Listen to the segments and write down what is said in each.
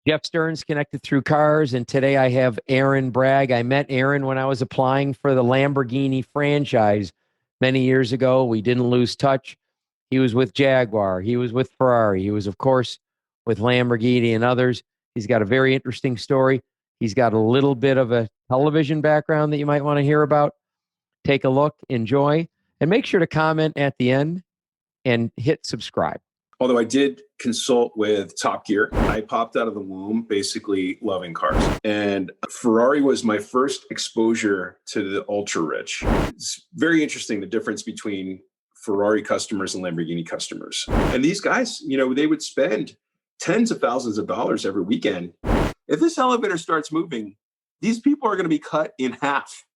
Jeff Stearns, Connected Through Cars, and today I have Ehren Bragg. I met Ehren when I was applying for the Lamborghini franchise many years ago. We didn't lose touch. He was with Jaguar. He was with Ferrari. He was, of course, with Lamborghini and others. He's got a very interesting story. He's got a little bit of a television background that you might want to hear about. Take a look, enjoy, and make sure to comment at the end and hit subscribe. Although I did consult with Top Gear, I popped out of the womb basically loving cars. And Ferrari was my first exposure to the ultra rich. It's very interesting, the difference between Ferrari customers and Lamborghini customers. And these guys, they would spend tens of thousands of dollars every weekend. If this elevator starts moving, these people are going to be cut in half.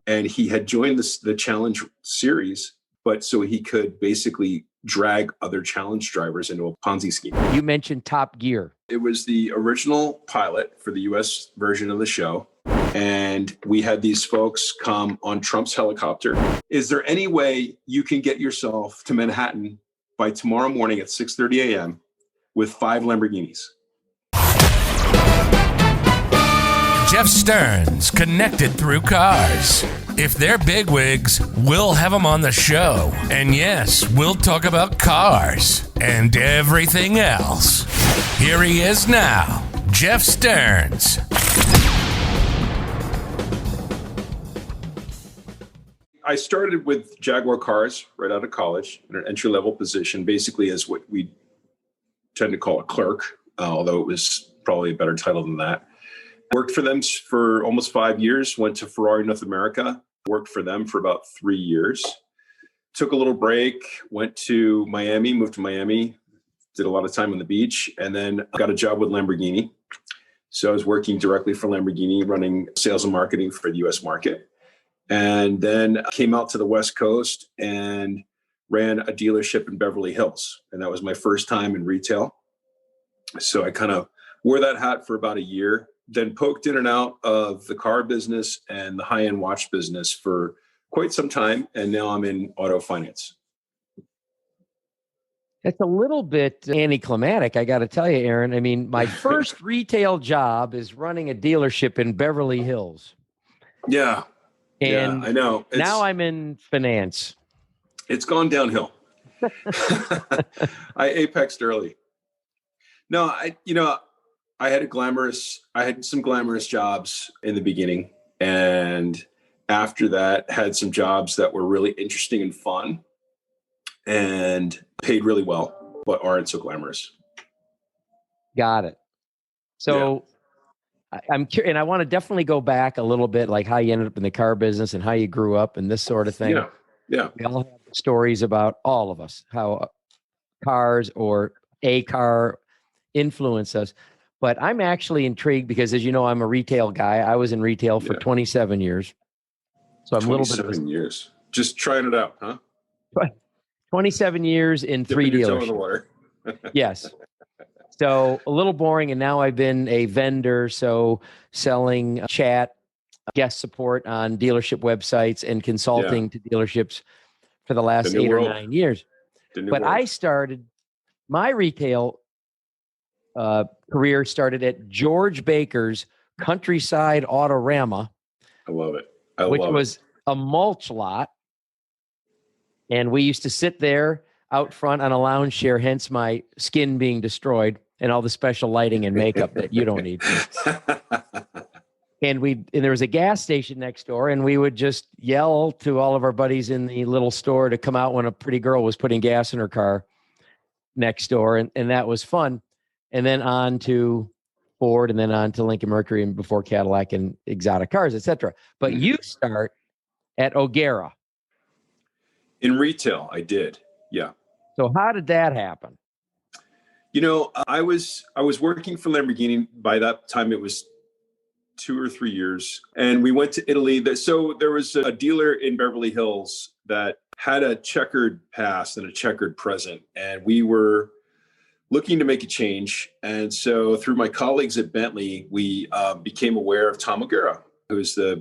And he had joined the Challenge series, but so he could basically drag other challenge drivers into a Ponzi scheme. You mentioned Top Gear. It was the original pilot for the US version of the show. And we had these folks come on Trump's helicopter. Is there any way you can get yourself to Manhattan by tomorrow morning at 6:30 a.m. with 5 Lamborghinis? Jeff Stearns, Connected Through Cars. If they're bigwigs, we'll have them on the show. And yes, we'll talk about cars and everything else. Here he is now, Jeff Stearns. I started with Jaguar cars right out of college in an entry-level position, basically as what we tend to call a clerk, although it was probably a better title than that. Worked for them for almost 5 years, went to Ferrari North America, worked for them for about 3 years. Took a little break, went to Miami, moved to Miami, did a lot of time on the beach, and then got a job with Lamborghini. So I was working directly for Lamborghini, running sales and marketing for the US market. And then came out to the West Coast and ran a dealership in Beverly Hills. And that was my first time in retail. So I kind of wore that hat for about a year, then poked in and out of the car business and the high-end watch business for quite some time. And now I'm in auto finance. It's a little bit anticlimactic, I got to tell you, Ehren. I mean, my first retail job is running a dealership in Beverly Hills. Yeah. And yeah, I know. Now I'm in finance. It's gone downhill. I apexed early. No, I had some glamorous jobs in the beginning. And after that, had some jobs that were really interesting and fun and paid really well, but aren't so glamorous. Got it. So I'm curious, and I want to definitely go back a little bit, like how you ended up in the car business and how you grew up and this sort of thing. Yeah. We all have stories about all of us, how cars or a car influence us. But I'm actually intrigued because, as you know, I'm a retail guy. I was in retail for 27 years. So I'm a little bit of 27 years. Just trying it out, huh? 27 years in 3 dealerships. In the water. Yes. So a little boring. And now I've been a vendor. So selling chat, guest support on dealership websites and consulting to dealerships for the last 8 or 9 years. But I started my retail career started at George Baker's Countryside Autorama. I love it. Which was a mulch lot. And we used to sit there out front on a lounge chair, hence my skin being destroyed and all the special lighting and makeup that you don't need. And there was a gas station next door, and we would just yell to all of our buddies in the little store to come out when a pretty girl was putting gas in her car next door. And that was fun. And then on to Ford, and then on to Lincoln Mercury, and before Cadillac and exotic cars, etc. But you start at O'Gara. In retail, I did. Yeah. So how did that happen? I was working for Lamborghini. By that time, it was 2 or 3 years. And we went to Italy. So there was a dealer in Beverly Hills that had a checkered past and a checkered present. And we were looking to make a change. And so through my colleagues at Bentley, we became aware of Tom O'Gara, who's the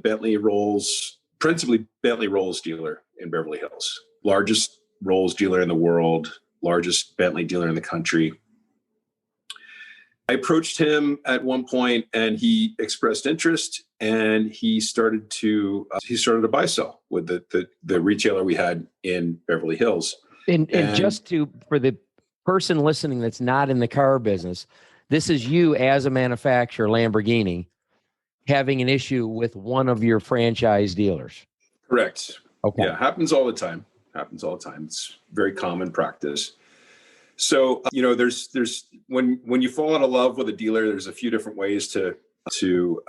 principally Bentley Rolls dealer in Beverly Hills. Largest Rolls dealer in the world, largest Bentley dealer in the country. I approached him at one point and he expressed interest, and he started to buy sell with the retailer we had in Beverly Hills. And just for the person listening that's not in the car business, this is you as a manufacturer, Lamborghini, having an issue with one of your franchise dealers. Correct. Okay. Yeah, happens all the time. It's very common practice. So, there's when you fall out of love with a dealer, there's a few different ways to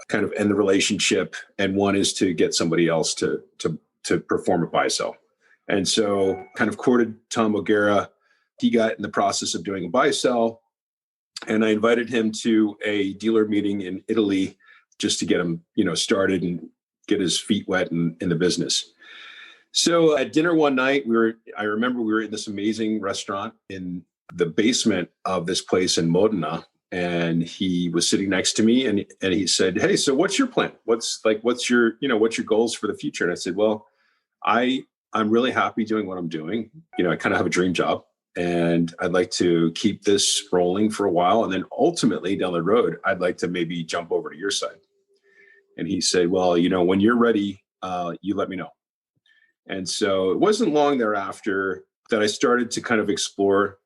kind of end the relationship. And one is to get somebody else to perform a buy sell. And so kind of courted Tom O'Gara. He got in the process of doing a buy sell, and I invited him to a dealer meeting in Italy just to get him, started and get his feet wet in the business. So at dinner one night, I remember we were in this amazing restaurant in the basement of this place in Modena, and he was sitting next to me, and he said, "Hey, so what's your plan? What's your goals for the future?" And I said, "Well, I'm really happy doing what I'm doing. I kind of have a dream job, and I'd like to keep this rolling for a while. And then ultimately down the road, I'd like to maybe jump over to your side." And he said, "Well, when you're ready, you let me know." And so it wasn't long thereafter that I started to kind of explore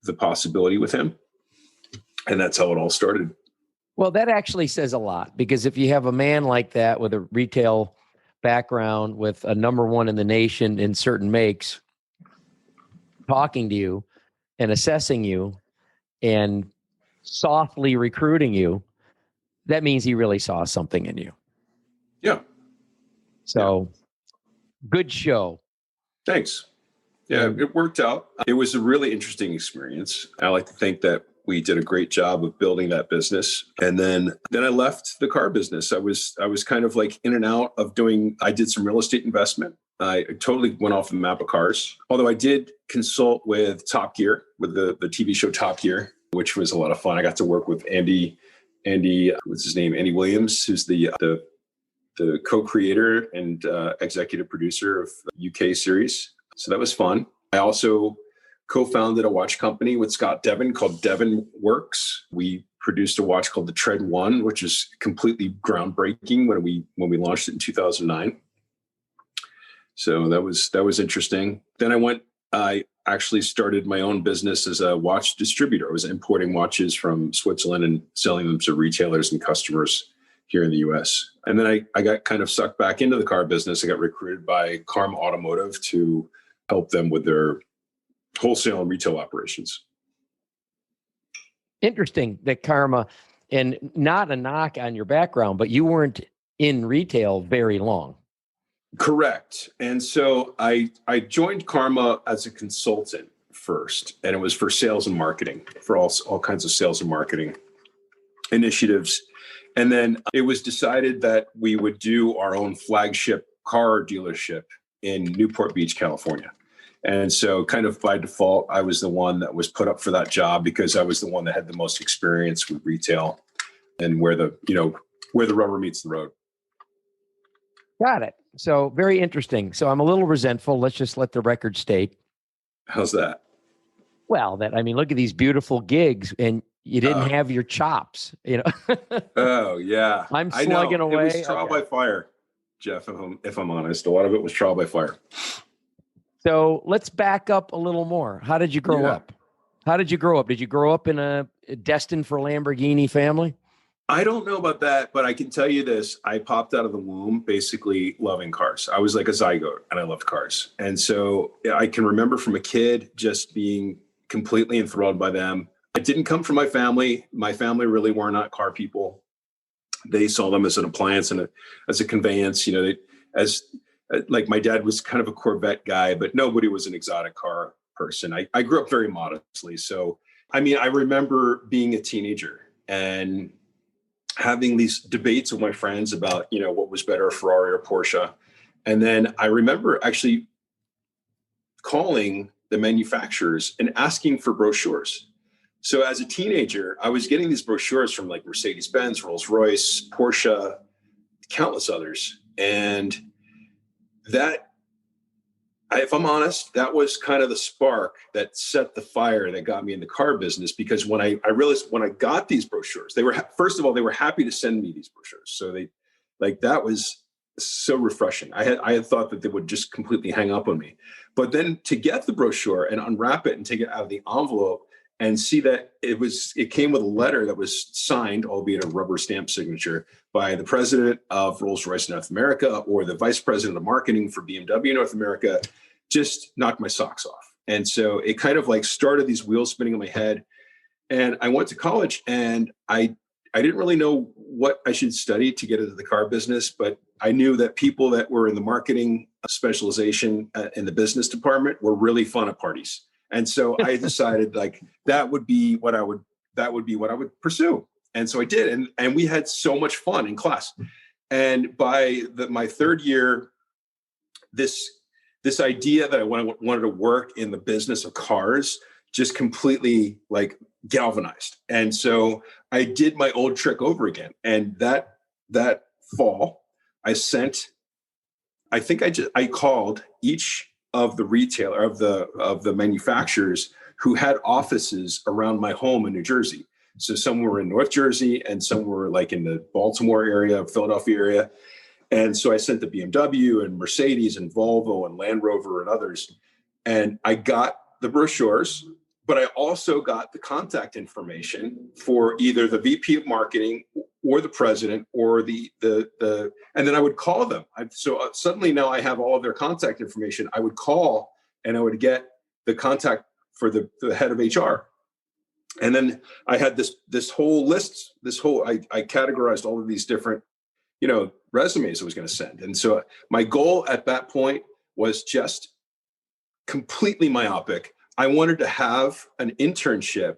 the possibility with him. And that's how it all started. Well, that actually says a lot, because if you have a man like that with a retail background, with a number one in the nation in certain makes, talking to you and assessing you and softly recruiting you, that means he really saw something in you. Yeah. So good show. Thanks. Yeah, it worked out. It was a really interesting experience. I like to think that we did a great job of building that business. And then I left the car business. I was kind of like in and out of I did some real estate investment. I totally went off the map of cars. Although I did consult with Top Gear, with the TV show Top Gear, which was a lot of fun. I got to work with Andy, what's his name? Andy Williams, who's the co-creator and executive producer of the UK series. So that was fun. I also co-founded a watch company with Scott Devin called Devin Works. We produced a watch called the Tread One, which is completely groundbreaking when we launched it in 2009. So that was interesting. Then I actually started my own business as a watch distributor. I was importing watches from Switzerland and selling them to retailers and customers here in the US. And then I got kind of sucked back into the car business. I got recruited by Karma Automotive to help them with their wholesale and retail operations. Interesting that Karma, and not a knock on your background, but you weren't in retail very long. Correct. And so I joined Karma as a consultant first, and it was for sales and marketing, for all kinds of sales and marketing initiatives. And then it was decided that we would do our own flagship car dealership in Newport Beach, California. And so kind of by default, I was the one that was put up for that job because I was the one that had the most experience with retail and where the rubber meets the road. Got it. So very interesting. So I'm a little resentful. Let's just let the record state. How's that? Well, look at these beautiful gigs, and you didn't have your chops, Oh yeah. I'm slugging away. It was trial by fire, Jeff, if I'm honest. A lot of it was trial by fire. So let's back up a little more. How did you grow up? Did you grow up in a destined for Lamborghini family? I don't know about that, but I can tell you this. I popped out of the womb basically loving cars. I was like a zygote and I loved cars. And so I can remember from a kid just being completely enthralled by them. It didn't come from my family. My family really were not car people. They saw them as an appliance and as a conveyance. Like my dad was kind of a Corvette guy, but nobody was an exotic car person. I grew up very modestly. So, I remember being a teenager and having these debates with my friends about, what was better, a Ferrari or Porsche. And then I remember actually calling the manufacturers and asking for brochures. So as a teenager, I was getting these brochures from like Mercedes-Benz, Rolls Royce, Porsche, countless others. And that if I'm honest, that was kind of the spark that set the fire that got me in the car business. Because when I realized when I got these brochures, they were, first of all, they were happy to send me these brochures. So that was so refreshing. I had thought that they would just completely hang up on me, but then to get the brochure and unwrap it and take it out of the envelope and see that it came with a letter that was signed, albeit a rubber stamp signature, by the president of Rolls Royce North America or the vice president of marketing for BMW North America, just knocked my socks off. And so it kind of like started these wheels spinning in my head. And I went to college, and I didn't really know what I should study to get into the car business, but I knew that people that were in the marketing specialization in the business department were really fun at parties. And so I decided like that would be what I would pursue. And so I did. And we had so much fun in class. And by my third year, this idea that I wanted to work in the business of cars just completely like galvanized. And so I did my old trick over again. And that fall, I called each of the retailer of the manufacturers who had offices around my home in New Jersey. So some were in North Jersey and some were like in the Baltimore area, Philadelphia area. And so I sent the BMW and Mercedes and Volvo and Land Rover and others. And I got the brochures, but I also got the contact information for either the VP of marketing or the president or the and then I would call them. So suddenly now I have all of their contact information. I would call and I would get the contact for the head of HR. And then I had this whole list, I categorized all of these different, resumes I was going to send. And so my goal at that point was just completely myopic. I wanted to have an internship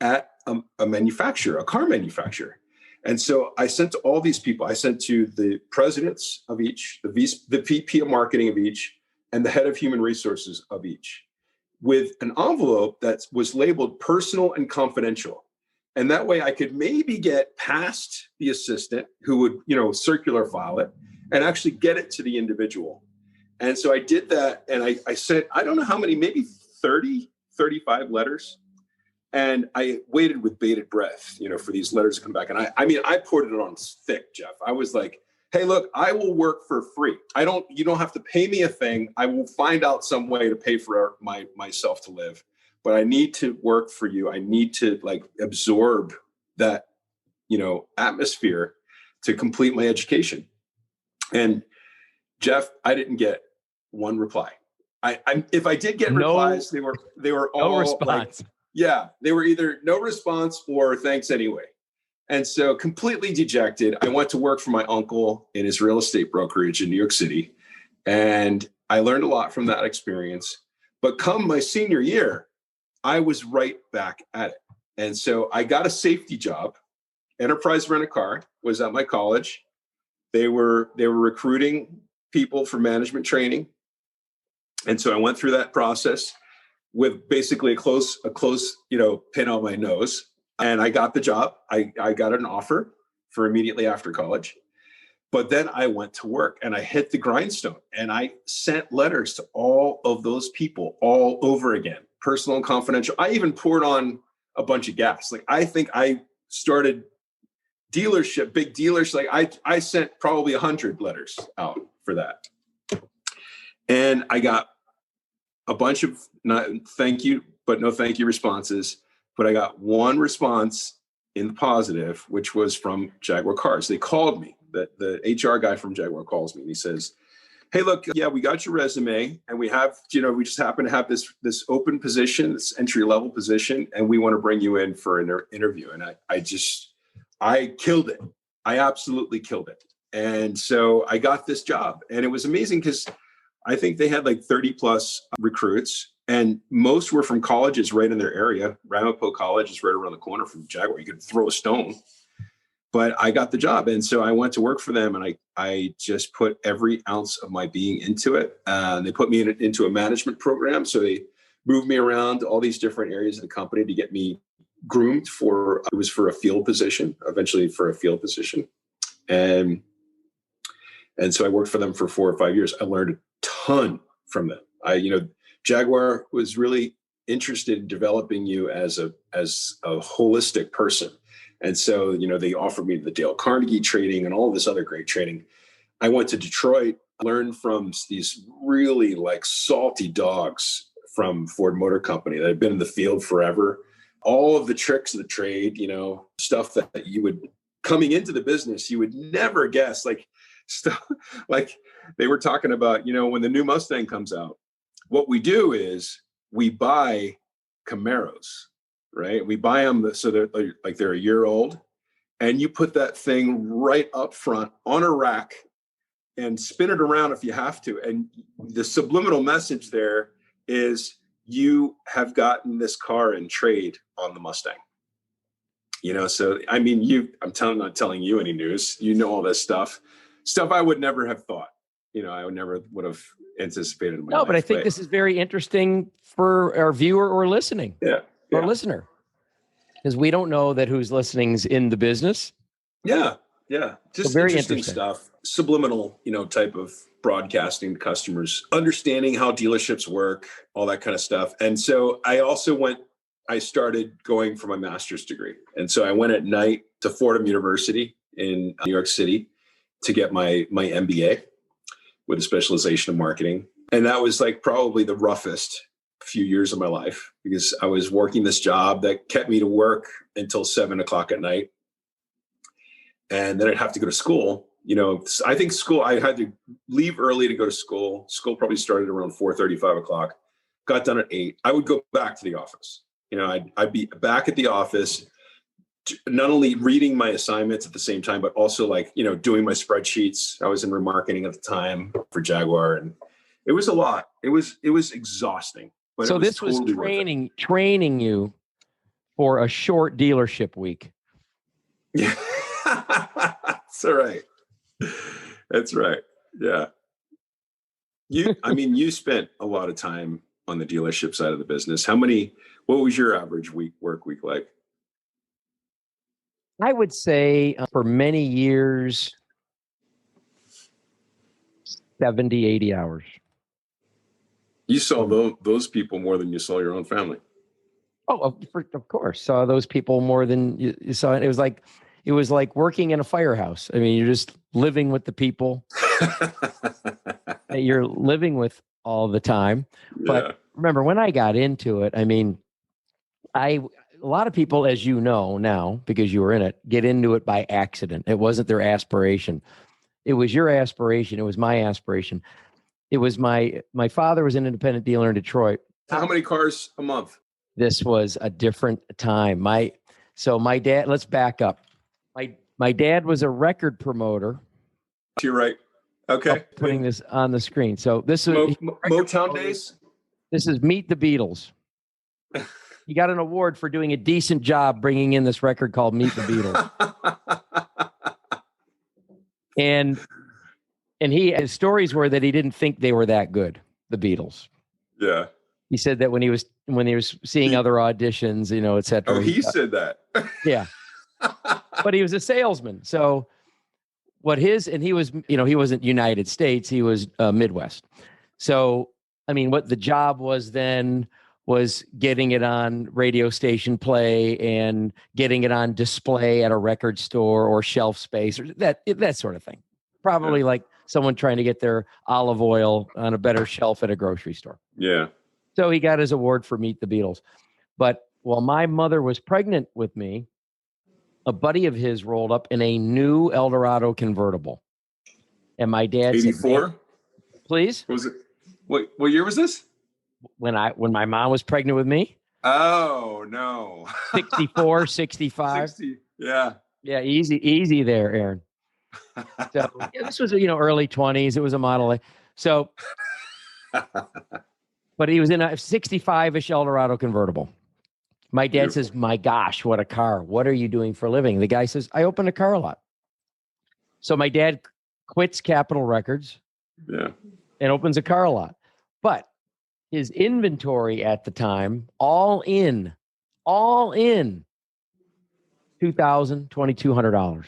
at a manufacturer, a car manufacturer. And so I sent to all these people. I sent to the presidents of each, the VP of marketing of each, and the head of human resources of each, with an envelope that was labeled personal and confidential. And that way I could maybe get past the assistant who would, circular file it and actually get it to the individual. And so I did that. And I sent, I don't know how many, maybe 30, 35 letters. And I waited with bated breath, for these letters to come back. And I poured it on thick, Jeff. I was like, hey, look, I will work for free. You don't have to pay me a thing. I will find out some way to pay for myself to live, but I need to work for you. I need to absorb that, atmosphere to complete my education. And Jeff, I didn't get one reply. If I did get replies, they were all no response. They were either no response or thanks anyway. And so completely dejected, I went to work for my uncle in his real estate brokerage in New York City. And I learned a lot from that experience. But come my senior year, I was right back at it. And so I got a safety job. Enterprise Rent-A-Car was at my college. They were recruiting people for management training. And so I went through that process with basically a close, pin on my nose. And I got the job. I got an offer for immediately after college. But then I went to work and I hit the grindstone and I sent letters to all of those people all over again, personal and confidential. I even poured on a bunch of gas. I think I started big dealers. I sent probably 100 letters out for that. And I got a bunch of not thank you, but no thank you responses. But I got one response in the positive, which was from Jaguar Cars. They called me. The HR guy from Jaguar calls me and he says, hey, look, we got your resume and we have, we just happen to have this open position, this entry-level position, and we want to bring you in for an interview. And I killed it. I absolutely killed it. And so I got this job and it was amazing because I think they had 30 plus recruits and most were from colleges right in their area. Ramapo College is right around the corner from Jaguar. You could throw a stone, but I got the job. And so I went to work for them and I just put every ounce of my being into it. They put me into a management program. So they moved me around all these different areas of the company to get me groomed it was for a field position, eventually for a field position. And so I worked for them for 4 or 5 years. I learned a ton from them. Jaguar was really interested in developing you as a holistic person. And so, they offered me the Dale Carnegie training and all this other great training. I went to Detroit, learned from these really like salty dogs from Ford Motor Company that had been in the field forever. All of the tricks of the trade, stuff that you would, coming into the business, you would never guess, like stuff like they were talking about, when the new Mustang comes out, what we do is we buy Camaros, right? We buy them so they're a year old, and you put that thing right up front on a rack and spin it around if you have to. And the subliminal message there is you have gotten this car in trade on the Mustang. So I mean, not telling you any news. All this stuff I would never have thought. I would have anticipated in my life. But I think this is very interesting for our viewer or listening. Or listener, because we don't know that who's listening's in the business. Yeah. Just so very interesting stuff. Subliminal, type of broadcasting to customers, understanding how dealerships work, all that kind of stuff. And so I started going for my master's degree. And so I went at night to Fordham University in New York City to get my MBA with a specialization in marketing. And that was like probably the roughest few years of my life, because I was working this job that kept me to work until 7:00 at night. And then I'd have to go to school. I think I had to leave early to go to school. School probably started around 4:30, 5:00. Got done at 8. I would go back to the office. I'd be back at the office, not only reading my assignments at the same time, but also doing my spreadsheets. I was in remarketing at the time for Jaguar, and it was a lot. It was exhausting. But so this was training you for a short dealership week. Yeah. That's all right. That's right. Yeah. You spent a lot of time on the dealership side of the business. What was your average work week like? I would say for many years, 70, 80 hours. You saw those people more than you saw your own family. Oh, of course. Saw those people more than you saw. It was like working in a firehouse. I mean, you're just living with the people that you're living with all the time. But remember, when I got into it, I mean, a lot of people, as you know now, because you were in it, get into it by accident. It wasn't their aspiration. It was your aspiration. It was my aspiration. It was my father was an independent dealer in Detroit. How many cars a month? This was a different time. My dad, let's back up. My dad was a record promoter. You're right. Okay. Putting this on the screen. So this is Motown days. This is Meet the Beatles. He got an award for doing a decent job bringing in this record called Meet the Beatles. and his stories were that he didn't think they were that good, the Beatles. Yeah. He said that when he was seeing other auditions, et cetera. Oh, he said that. Yeah. But he was a salesman. So he was, he wasn't United States, he was Midwest. So, I mean, what the job was then was getting it on radio station play and getting it on display at a record store or shelf space or that sort of thing. Probably like someone trying to get their olive oil on a better shelf at a grocery store. Yeah. So he got his award for Meet the Beatles. But while my mother was pregnant with me, a buddy of his rolled up in a new Eldorado convertible. And my dad 84? said, please? Was it? What year was this? When my mom was pregnant with me. Oh, no. 64, 65. 60, yeah. Yeah, easy there, Ehren. So this was, early 20s. It was a Model A. So, but he was in a 65-ish Eldorado convertible. My dad says, my gosh, what a car. What are you doing for a living? The guy says, I open a car lot. So my dad quits Capitol Records and opens a car lot. But his inventory at the time, all in, $2,000, $2,200.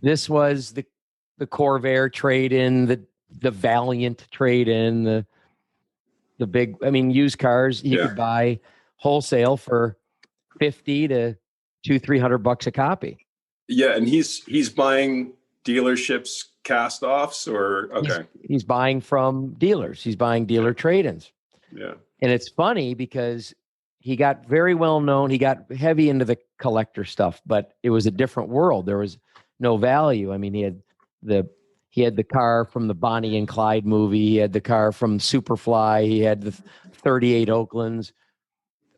This was the Corvair trade-in, the the Valiant trade-in, the big, I mean, used cars you could buy wholesale for 50 to $200-300 a copy. Yeah, and he's buying dealerships cast offs, or okay. He's buying from dealers. He's buying dealer trade-ins. Yeah. And it's funny because he got very well known. He got heavy into the collector stuff, but it was a different world. There was no value. I mean, he had the car from the Bonnie and Clyde movie. He had the car from Superfly. He had the 38 Oaklands,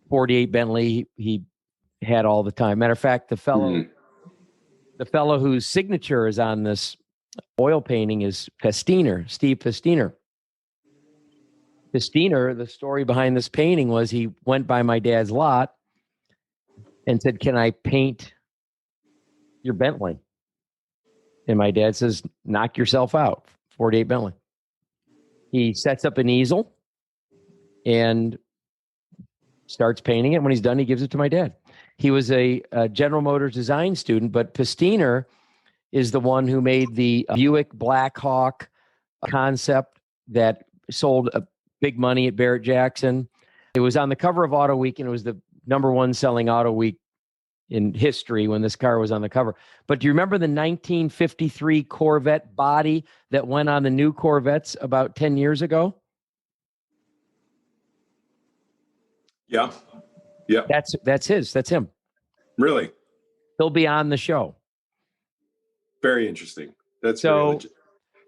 48 Bentley. He had all the time. Matter of fact, the fellow whose signature is on this oil painting is Pestiner, Steve Pestiner. Pestiner, the story behind this painting was he went by my dad's lot and said, "Can I paint your Bentley?" And my dad says, "Knock yourself out, 48 Bentley." He sets up an easel and starts painting it. When he's done, he gives it to my dad. He was a General Motors design student, but Pestiner is the one who made the Buick Blackhawk concept that sold big money at Barrett Jackson. It was on the cover of Auto Week, and it was the #1 selling Auto Week in history when this car was on the cover. But do you remember the 1953 Corvette body that went on the new Corvettes about 10 years ago? Yeah. Yeah. That's his. That's him. Really? He'll be on the show. Very interesting. That's so.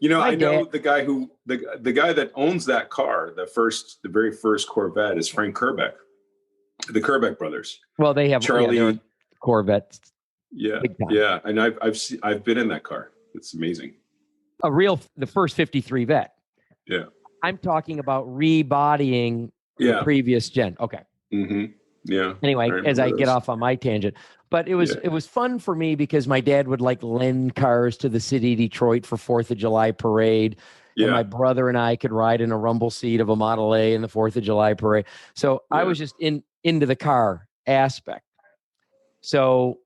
You know, I know the guy who the guy that owns that car, the very first Corvette, is Frank Kerbeck, the Kerbeck brothers. Well, they have Charlie Corvettes. Yeah, yeah, and I've been in that car. It's amazing. The first 53 Vet. Yeah. I'm talking about rebodying the previous gen. Okay. Mm-hmm. Yeah. Anyway, as I get off on my tangent, but it was fun for me because my dad would like lend cars to the city of Detroit for 4th of July parade. Yeah. And my brother and I could ride in a rumble seat of a Model A in the 4th of July parade. So I was just into the car aspect. So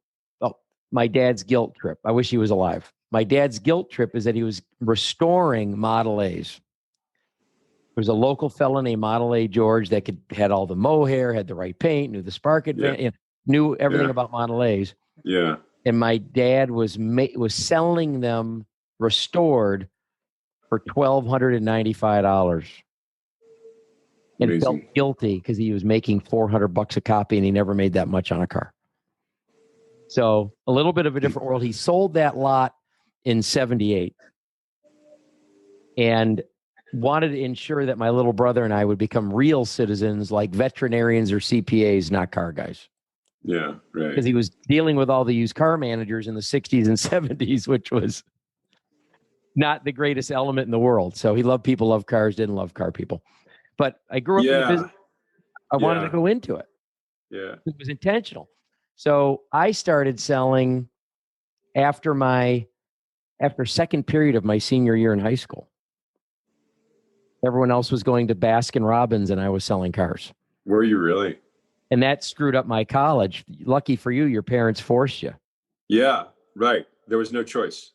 my dad's guilt trip. I wish he was alive. My dad's guilt trip is that he was restoring Model A's. There was a local fella named Model A George that had all the mohair, had the right paint, knew the spark advance, knew everything about Model A's. Yeah. And my dad was selling them restored for $1,295. And felt guilty because he was making $400 a copy and he never made that much on a car. So a little bit of a different world. He sold that lot in 78 and wanted to ensure that my little brother and I would become real citizens like veterinarians or CPAs, not car guys. Yeah, right. Because he was dealing with all the used car managers in the 60s and 70s, which was not the greatest element in the world. So he loved people, loved cars, didn't love car people. But I grew up in the business. I wanted to go into it. Yeah. It was intentional. So I started selling after second period of my senior year in high school. Everyone else was going to Baskin Robbins and I was selling cars. Were you really? And that screwed up my college. Lucky for you, your parents forced you. Yeah, right. There was no choice.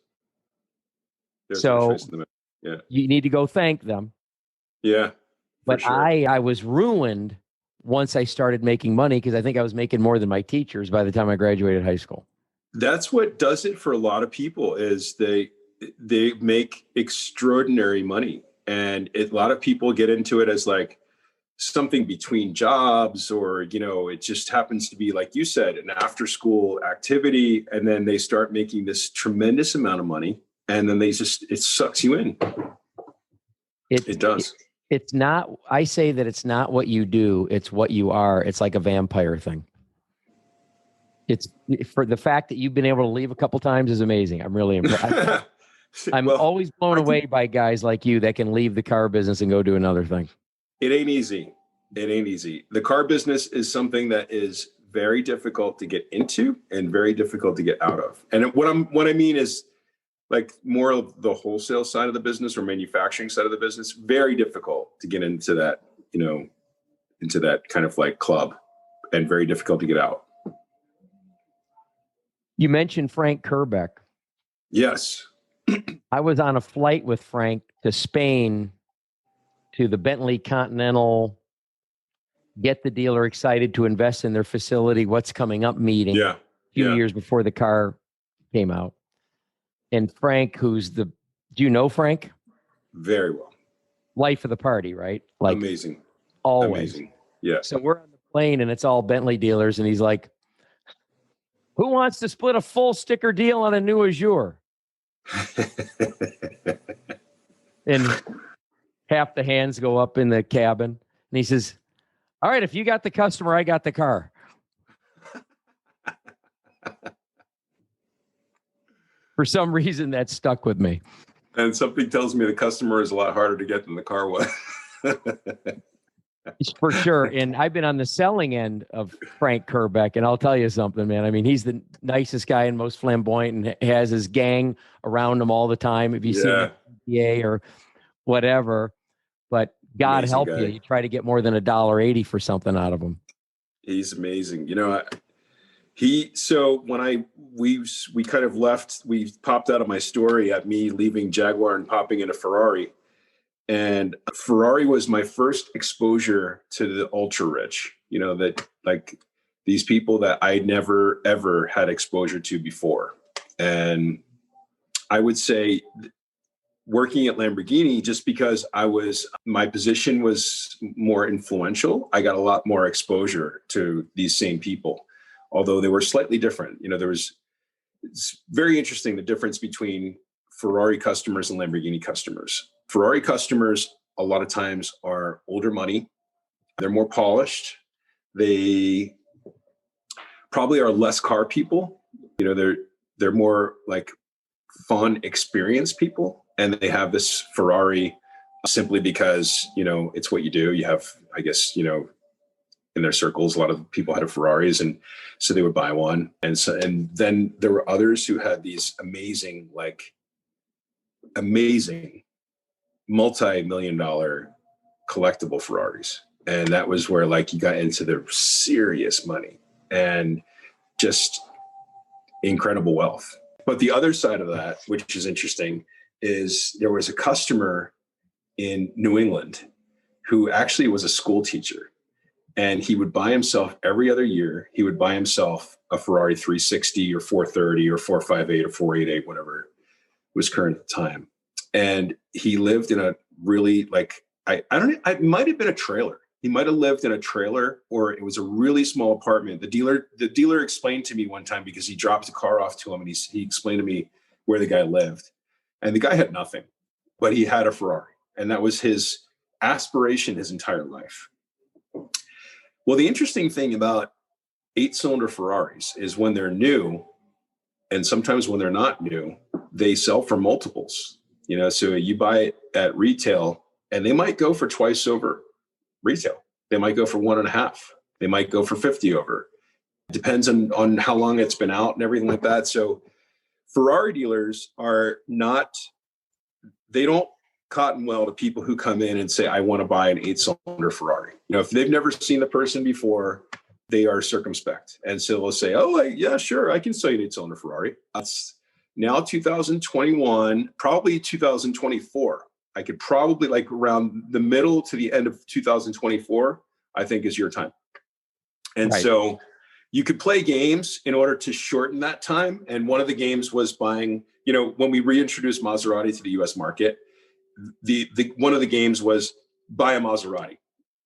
You need to go thank them. Yeah. But sure. I was ruined once I started making money because I think I was making more than my teachers by the time I graduated high school. That's what does it for a lot of people is they make extraordinary money. And a lot of people get into it as like something between jobs or, it just happens to be, like you said, an after school activity. And then they start making this tremendous amount of money. And then it sucks you in. It does. It's not, I say that it's not what you do. It's what you are. It's like a vampire thing. It's for the fact that you've been able to leave a couple times is amazing. I'm really impressed. I'm always blown away by guys like you that can leave the car business and go do another thing. It ain't easy. The car business is something that is very difficult to get into and very difficult to get out of. And what I mean is like more of the wholesale side of the business or manufacturing side of the business, very difficult to get into that, into that kind of like club and very difficult to get out. You mentioned Frank Kerbeck. Yes. I was on a flight with Frank to Spain to the Bentley Continental Get the Dealer Excited to Invest in Their Facility, What's Coming Up meeting. Yeah. A few years before the car came out. And Frank, do you know Frank? Very well. Life of the party, right? Like amazing. Always. Amazing. Yeah. So we're on the plane and it's all Bentley dealers. And he's like, who wants to split a full sticker deal on a new Azure? And half the hands go up in the cabin. And he says, all right, if you got the customer, I got the car. For some reason, that stuck with me. And something tells me the customer is a lot harder to get than the car was. For sure. And I've been on the selling end of Frank Kerbeck, and I'll tell you something, man. I mean, he's the nicest guy and most flamboyant and has his gang around him all the time. If you see him at PA or whatever, but God Amazing help guy. you try to get more than $1.80 for something out of him. He's amazing. You know, so when we kind of left, we popped out of my story at me leaving Jaguar and popping into Ferrari. And Ferrari was my first exposure to the ultra rich, you know, that like these people that I never, ever had exposure to before. And I would say working at Lamborghini, just because my position was more influential, I got a lot more exposure to these same people, although they were slightly different. You know, it's very interesting, the difference between Ferrari customers and Lamborghini customers. Ferrari customers, a lot of times, are older money. They're more polished. They probably are less car people. You know, they're more like fun experience people. And they have this Ferrari simply because, you know, it's what you do. You have, I guess, you know, in their circles, a lot of people had Ferraris, and so they would buy one. And then there were others who had these amazing multi-million-dollar collectible Ferraris. And that was where like you got into the serious money and just incredible wealth. But the other side of that, which is interesting, is there was a customer in New England who actually was a school teacher. And he would buy himself every other year, he would buy himself a Ferrari 360 or 430 or 458 or 488, whatever was current at the time. And he lived in a really it might have been a trailer. He might have lived in a trailer, or it was a really small apartment. The dealer explained to me one time, because he dropped a car off to him, and he explained to me where the guy lived. And the guy had nothing, but he had a Ferrari. And that was his aspiration his entire life. Well, the interesting thing about 8-cylinder Ferraris is when they're new, and sometimes when they're not new, they sell for multiples. You know, so you buy it at retail and they might go for twice over retail. They might go for 1.5. They might go for 50 over. It depends on how long it's been out and everything like that. So Ferrari dealers they don't cotton well to people who come in and say, I want to buy an 8-cylinder Ferrari. You know, if they've never seen the person before, they are circumspect. And so they'll say, yeah, sure, I can sell you an 8-cylinder Ferrari. That's now 2021, probably 2024. I could probably, like, around the middle to the end of 2024, I think is your time. And so you could play games in order to shorten that time. And one of the games was buying, you know, when we reintroduced Maserati to the US market, the one of the games was buy a Maserati,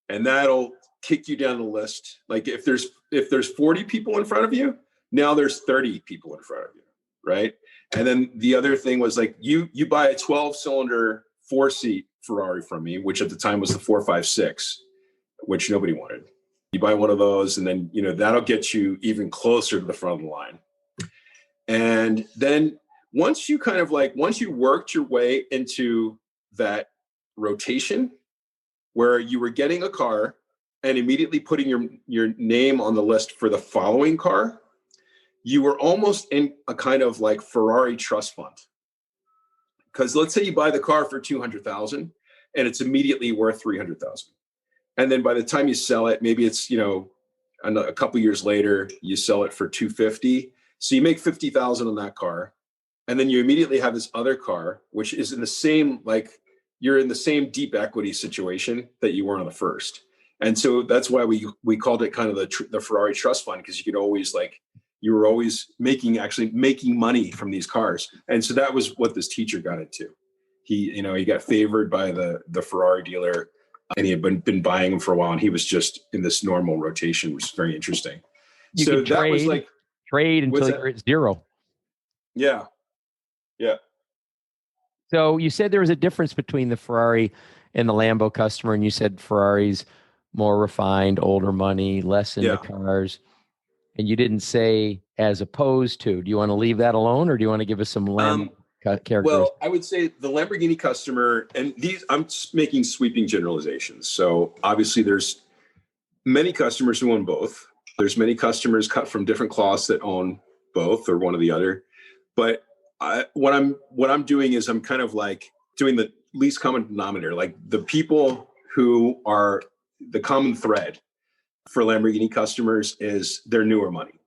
and that'll kick you down the list. Like if there's 40 people in front of you, now there's 30 people in front of you, right? And then the other thing was like you buy a 12-cylinder 4-seat Ferrari from me, which at the time was the 456, which nobody wanted. You buy one of those, and then, you know, that'll get you even closer to the front of the line. And then once you worked your way into that rotation where you were getting a car and immediately putting your name on the list for the following car, you were almost in a kind of like Ferrari trust fund. Because let's say you buy the car for $200,000 and it's immediately worth $300,000. And then by the time you sell it, maybe it's, you know, a couple years later, you sell it for $250,000. So you make $50,000 on that car. And then you immediately have this other car, which is in the same, like, you're in the same deep equity situation that you were on the first. And so that's why we called it kind of the Ferrari trust fund, because you could always, like, you were always making money from these cars. And so that was what this teacher got into. He got favored by the Ferrari dealer, and he had been buying them for a while, and he was just in this normal rotation, which is very interesting. You so could that was like trade until you're at zero. Yeah. Yeah. So you said there was a difference between the Ferrari and the Lambo customer, and you said Ferrari's more refined, older money, less into cars. And you didn't say as opposed to. Do you want to leave that alone, or do you want to give us some Lambo characteristics? Well, I would say the Lamborghini customer, and I'm making sweeping generalizations. So obviously there's many customers who own both. There's many customers cut from different cloths that own both or one or the other. But what I'm doing is I'm kind of like doing the least common denominator, like the people who are the common thread for Lamborghini customers is their newer money.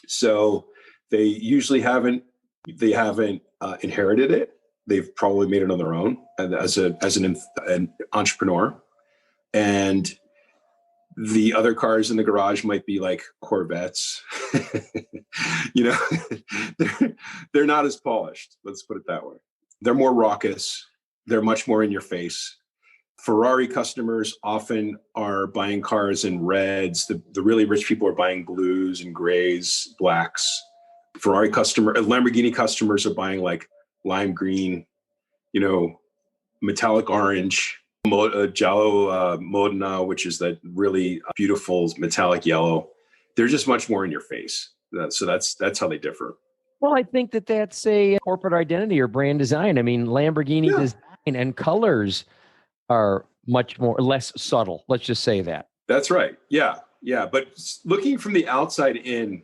So they usually haven't inherited it. They've probably made it on their own as an entrepreneur. And the other cars in the garage might be like Corvettes. They're not as polished. Let's put it that way. They're more raucous. They're much more in your face. Ferrari customers often are buying cars in reds. The really rich people are buying blues and grays, blacks. Lamborghini customers are buying like lime green, metallic orange, giallo Modena, which is that really beautiful metallic yellow. They're just much more in your face. So that's how they differ. Well, I think that's a corporate identity or brand design. I mean, Lamborghini design and colors are less subtle. Let's just say that. That's right. Yeah. Yeah. But looking from the outside in,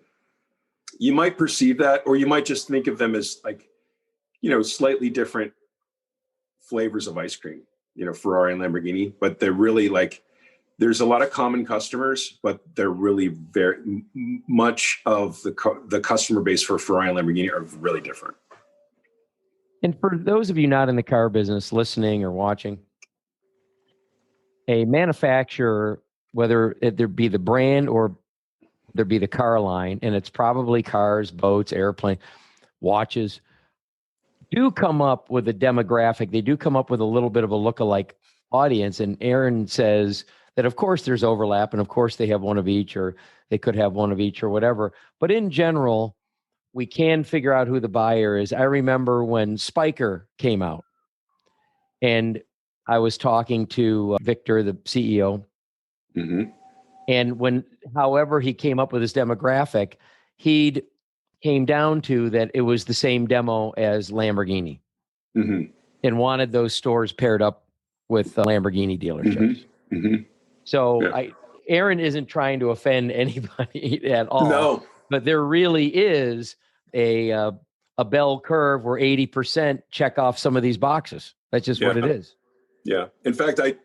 you might perceive that, or you might just think of them as like, slightly different flavors of ice cream, Ferrari and Lamborghini, but they're really like, there's a lot of common customers, but they're really very much of the customer base for Ferrari and Lamborghini are really different. And for those of you not in the car business listening or watching, a manufacturer, whether there be the brand or there be the car line, and it's probably cars, boats, airplane, watches, do come up with a demographic. They do come up with a little bit of a lookalike audience. And Ehren says that, of course, there's overlap, and of course, they have one of each, or they could have one of each, or whatever. But in general, we can figure out who the buyer is. I remember when Spyker came out, and I was talking to Victor, the CEO, and however he came up with his demographic, he came down to that it was the same demo as Lamborghini, and wanted those stores paired up with Lamborghini dealerships. So Ehren isn't trying to offend anybody at all. No, but there really is a bell curve where 80% check off some of these boxes. That's just what it is. Yeah. In fact, I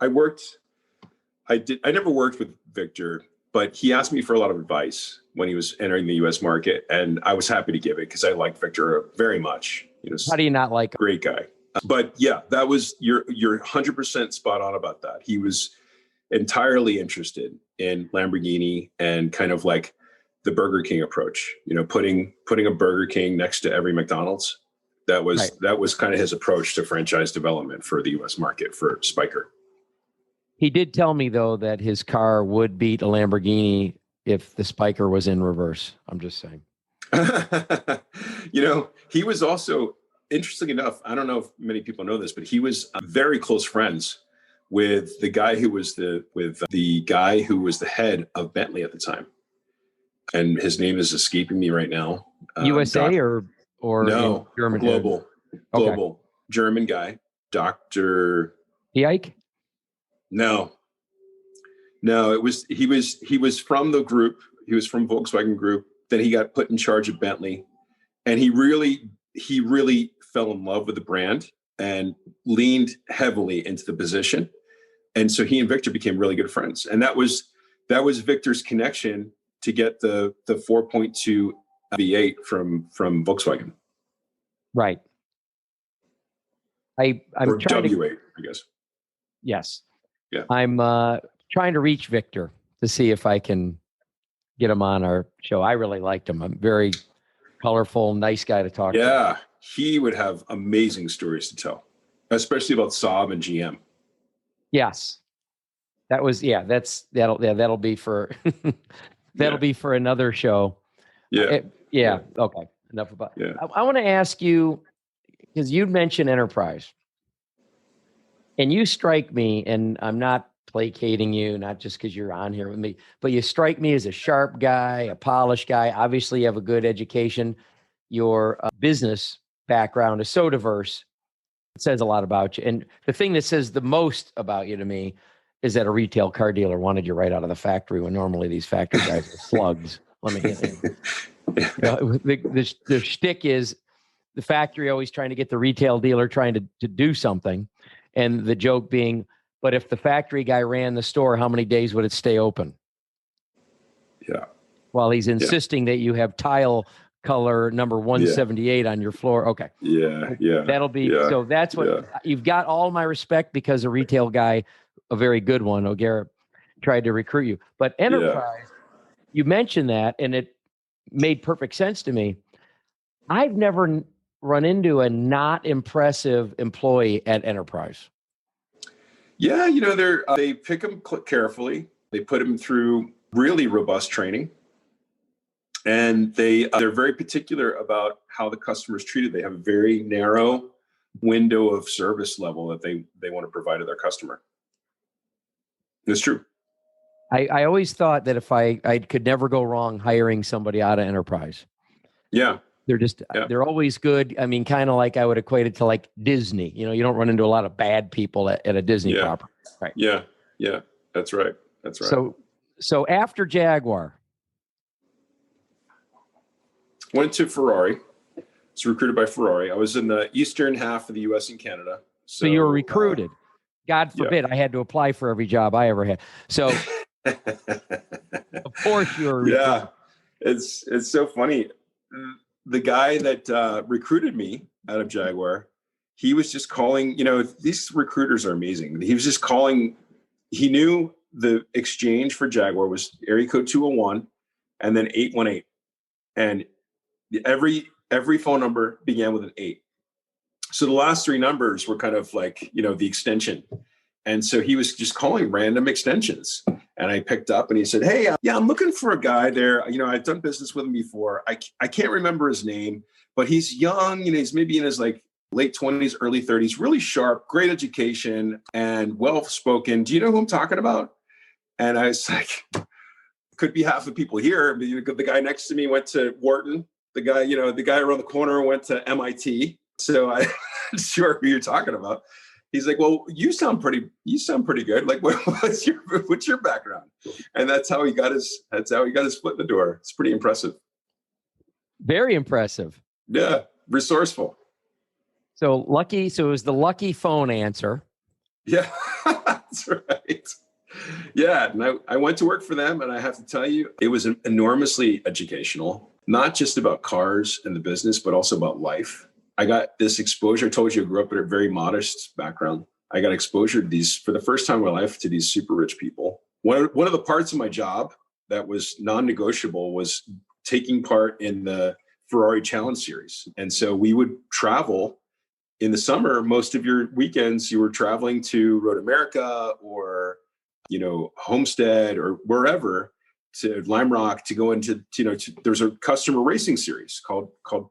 never worked with Victor, but he asked me for a lot of advice when he was entering the US market. And I was happy to give it because I liked Victor very much. How do you not like him? Great guy. But yeah, that was, you're 100% spot on about that. He was entirely interested in Lamborghini and kind of like the Burger King approach, putting a Burger King next to every McDonald's. That was kind of his approach to franchise development for the US market for Spyker. He did tell me, though, that his car would beat a Lamborghini if the Spyker was in reverse. I'm just saying. He was also, interesting enough, I don't know if many people know this, but he was very close friends with the guy who was the head of Bentley at the time. And his name is escaping me right now. USA or no, German? Global German guy, Dr. Ike? No, he was from the group. He was from Volkswagen Group. Then he got put in charge of Bentley, and he really fell in love with the brand and leaned heavily into the position. And so he and Victor became really good friends. And that was Victor's connection to get the 4.2 V8 from Volkswagen. Right. I'm or trying to, W8, I guess. yes. Yeah. I'm trying to reach Victor to see if I can get him on our show. I really liked him. I'm very colorful, nice guy to talk to. Yeah, he would have amazing stories to tell, especially about Saab and GM. Yes. That'll be for that'll be for another show. Yeah. Okay. Enough about. Yeah. I want to ask you, because you'd mentioned enterprise, and you strike me, and I'm not placating you, not just because you're on here with me, but you strike me as a sharp guy, a polished guy. Obviously, you have a good education. Your business background is so diverse. It says a lot about you. And the thing that says the most about you to me is that a retail car dealer wanted you right out of the factory, when normally these factory guys are slugs. Let me get in. The shtick is the factory always trying to get the retail dealer trying to do something. And the joke being, but if the factory guy ran the store, how many days would it stay open? Yeah. While he's insisting that you have tile color number 178 on your floor. Okay. Yeah. That'll be, so that's what you've got. All my respect, because a retail guy, a very good one, O'Gara, tried to recruit you. But enterprise, you mentioned that, and it made perfect sense to me. I've never run into a not impressive employee at enterprise. Yeah, they pick them carefully. They put them through really robust training, and they're very particular about how the customer is treated. They have a very narrow window of service level that they want to provide to their customer. It's true. I always thought that if I could never go wrong hiring somebody out of enterprise. Yeah. They're always good. I mean, kind of like I would equate it to like Disney. You don't run into a lot of bad people at a Disney property. Right. Yeah. That's right. So after Jaguar, went to Ferrari. Was recruited by Ferrari. I was in the eastern half of the U.S. and Canada. So you were recruited. God forbid I had to apply for every job I ever had. So of course you were recruited. Yeah. It's so funny. The guy that recruited me out of Jaguar, he was just calling, these recruiters are amazing. He was just calling, he knew the exchange for Jaguar was area code 201 and then 818. And every phone number began with an 8. So the last 3 numbers were kind of like, the extension. And so he was just calling random extensions. And I picked up and he said, hey, I'm looking for a guy there. I've done business with him before. I can't remember his name, but he's young. He's maybe in his like late 20s, early 30s, really sharp, great education and well-spoken. Do you know who I'm talking about? And I was like, could be half the people here. The guy next to me went to Wharton. The guy around the corner went to MIT. So I'm sure who you're talking about. He's like, well, you sound pretty good. Like, what's your background? And that's how he got his foot in the door. It's pretty impressive. Very impressive. Yeah. Resourceful. So lucky. So it was the lucky phone answer. Yeah, that's right. Yeah. And I went to work for them, and I have to tell you, it was enormously educational, not just about cars and the business, but also about life. I got this exposure. I told you I grew up in a very modest background. I got exposure to these, for the first time in my life, to these super rich people. One of the parts of my job that was non-negotiable was taking part in the Ferrari Challenge Series. And so we would travel in the summer. Most of your weekends, you were traveling to Road America or, Homestead or wherever, to Lime Rock, to go into, there's a customer racing series called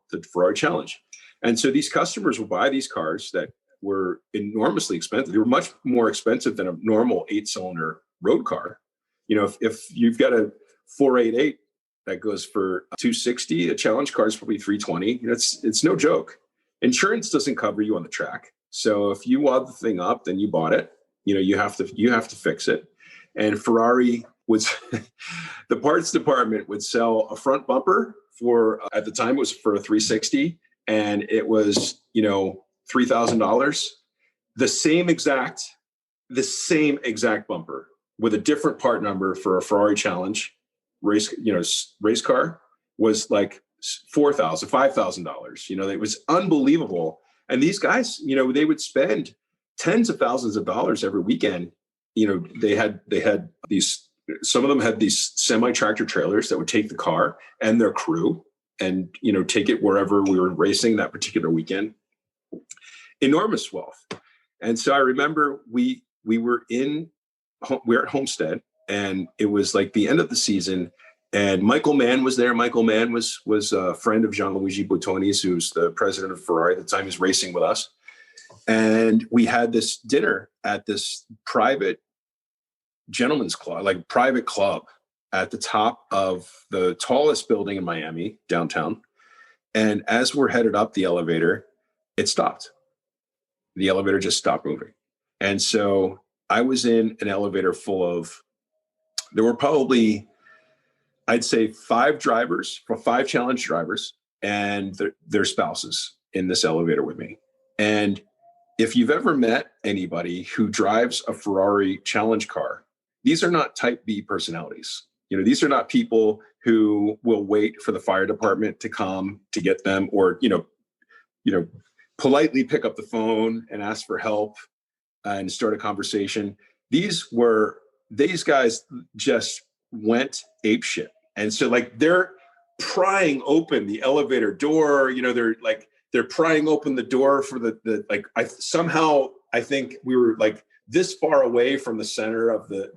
the Ferrari Challenge. And so these customers will buy these cars that were enormously expensive. They were much more expensive than a normal 8-cylinder road car. If you've got a 488 that goes for $260, a challenge car is probably $320. It's no joke. Insurance doesn't cover you on the track. So if you wad the thing up, then you bought it. You have to fix it. And Ferrari was the parts department would sell a front bumper for, at the time it was for a 360. And it was, $3,000, the same exact bumper with a different part number for a Ferrari Challenge race car was like $4,000, $5,000. You know, it was unbelievable. And these guys, you know, they would spend tens of thousands of dollars every weekend. You know, they had these, some of them had these semi-tractor trailers that would take the car and their crew and, you know, take it wherever we were racing that particular weekend. Enormous wealth. And so I remember we were at Homestead, and it was like the end of the season, and Michael Mann was there. Michael Mann was a friend of Gianluigi Bottoni's, who's the president of Ferrari at the time. He's racing with us. And we had this dinner at this private gentleman's club, like private club at the top of the tallest building in Miami, downtown. And as we're headed up the elevator, it stopped. The elevator just stopped moving. And so I was in an elevator full of, there were probably, I'd say 5 challenge drivers and their spouses in this elevator with me. And if you've ever met anybody who drives a Ferrari challenge car, these are not type B personalities. You know, these are not people who will wait for the fire department to come to get them, or, you know, politely pick up the phone and ask for help and start a conversation. These guys just went apeshit. And so like they're prying open the elevator door, you know, they're prying open the door for the I think we were like this far away from the center of the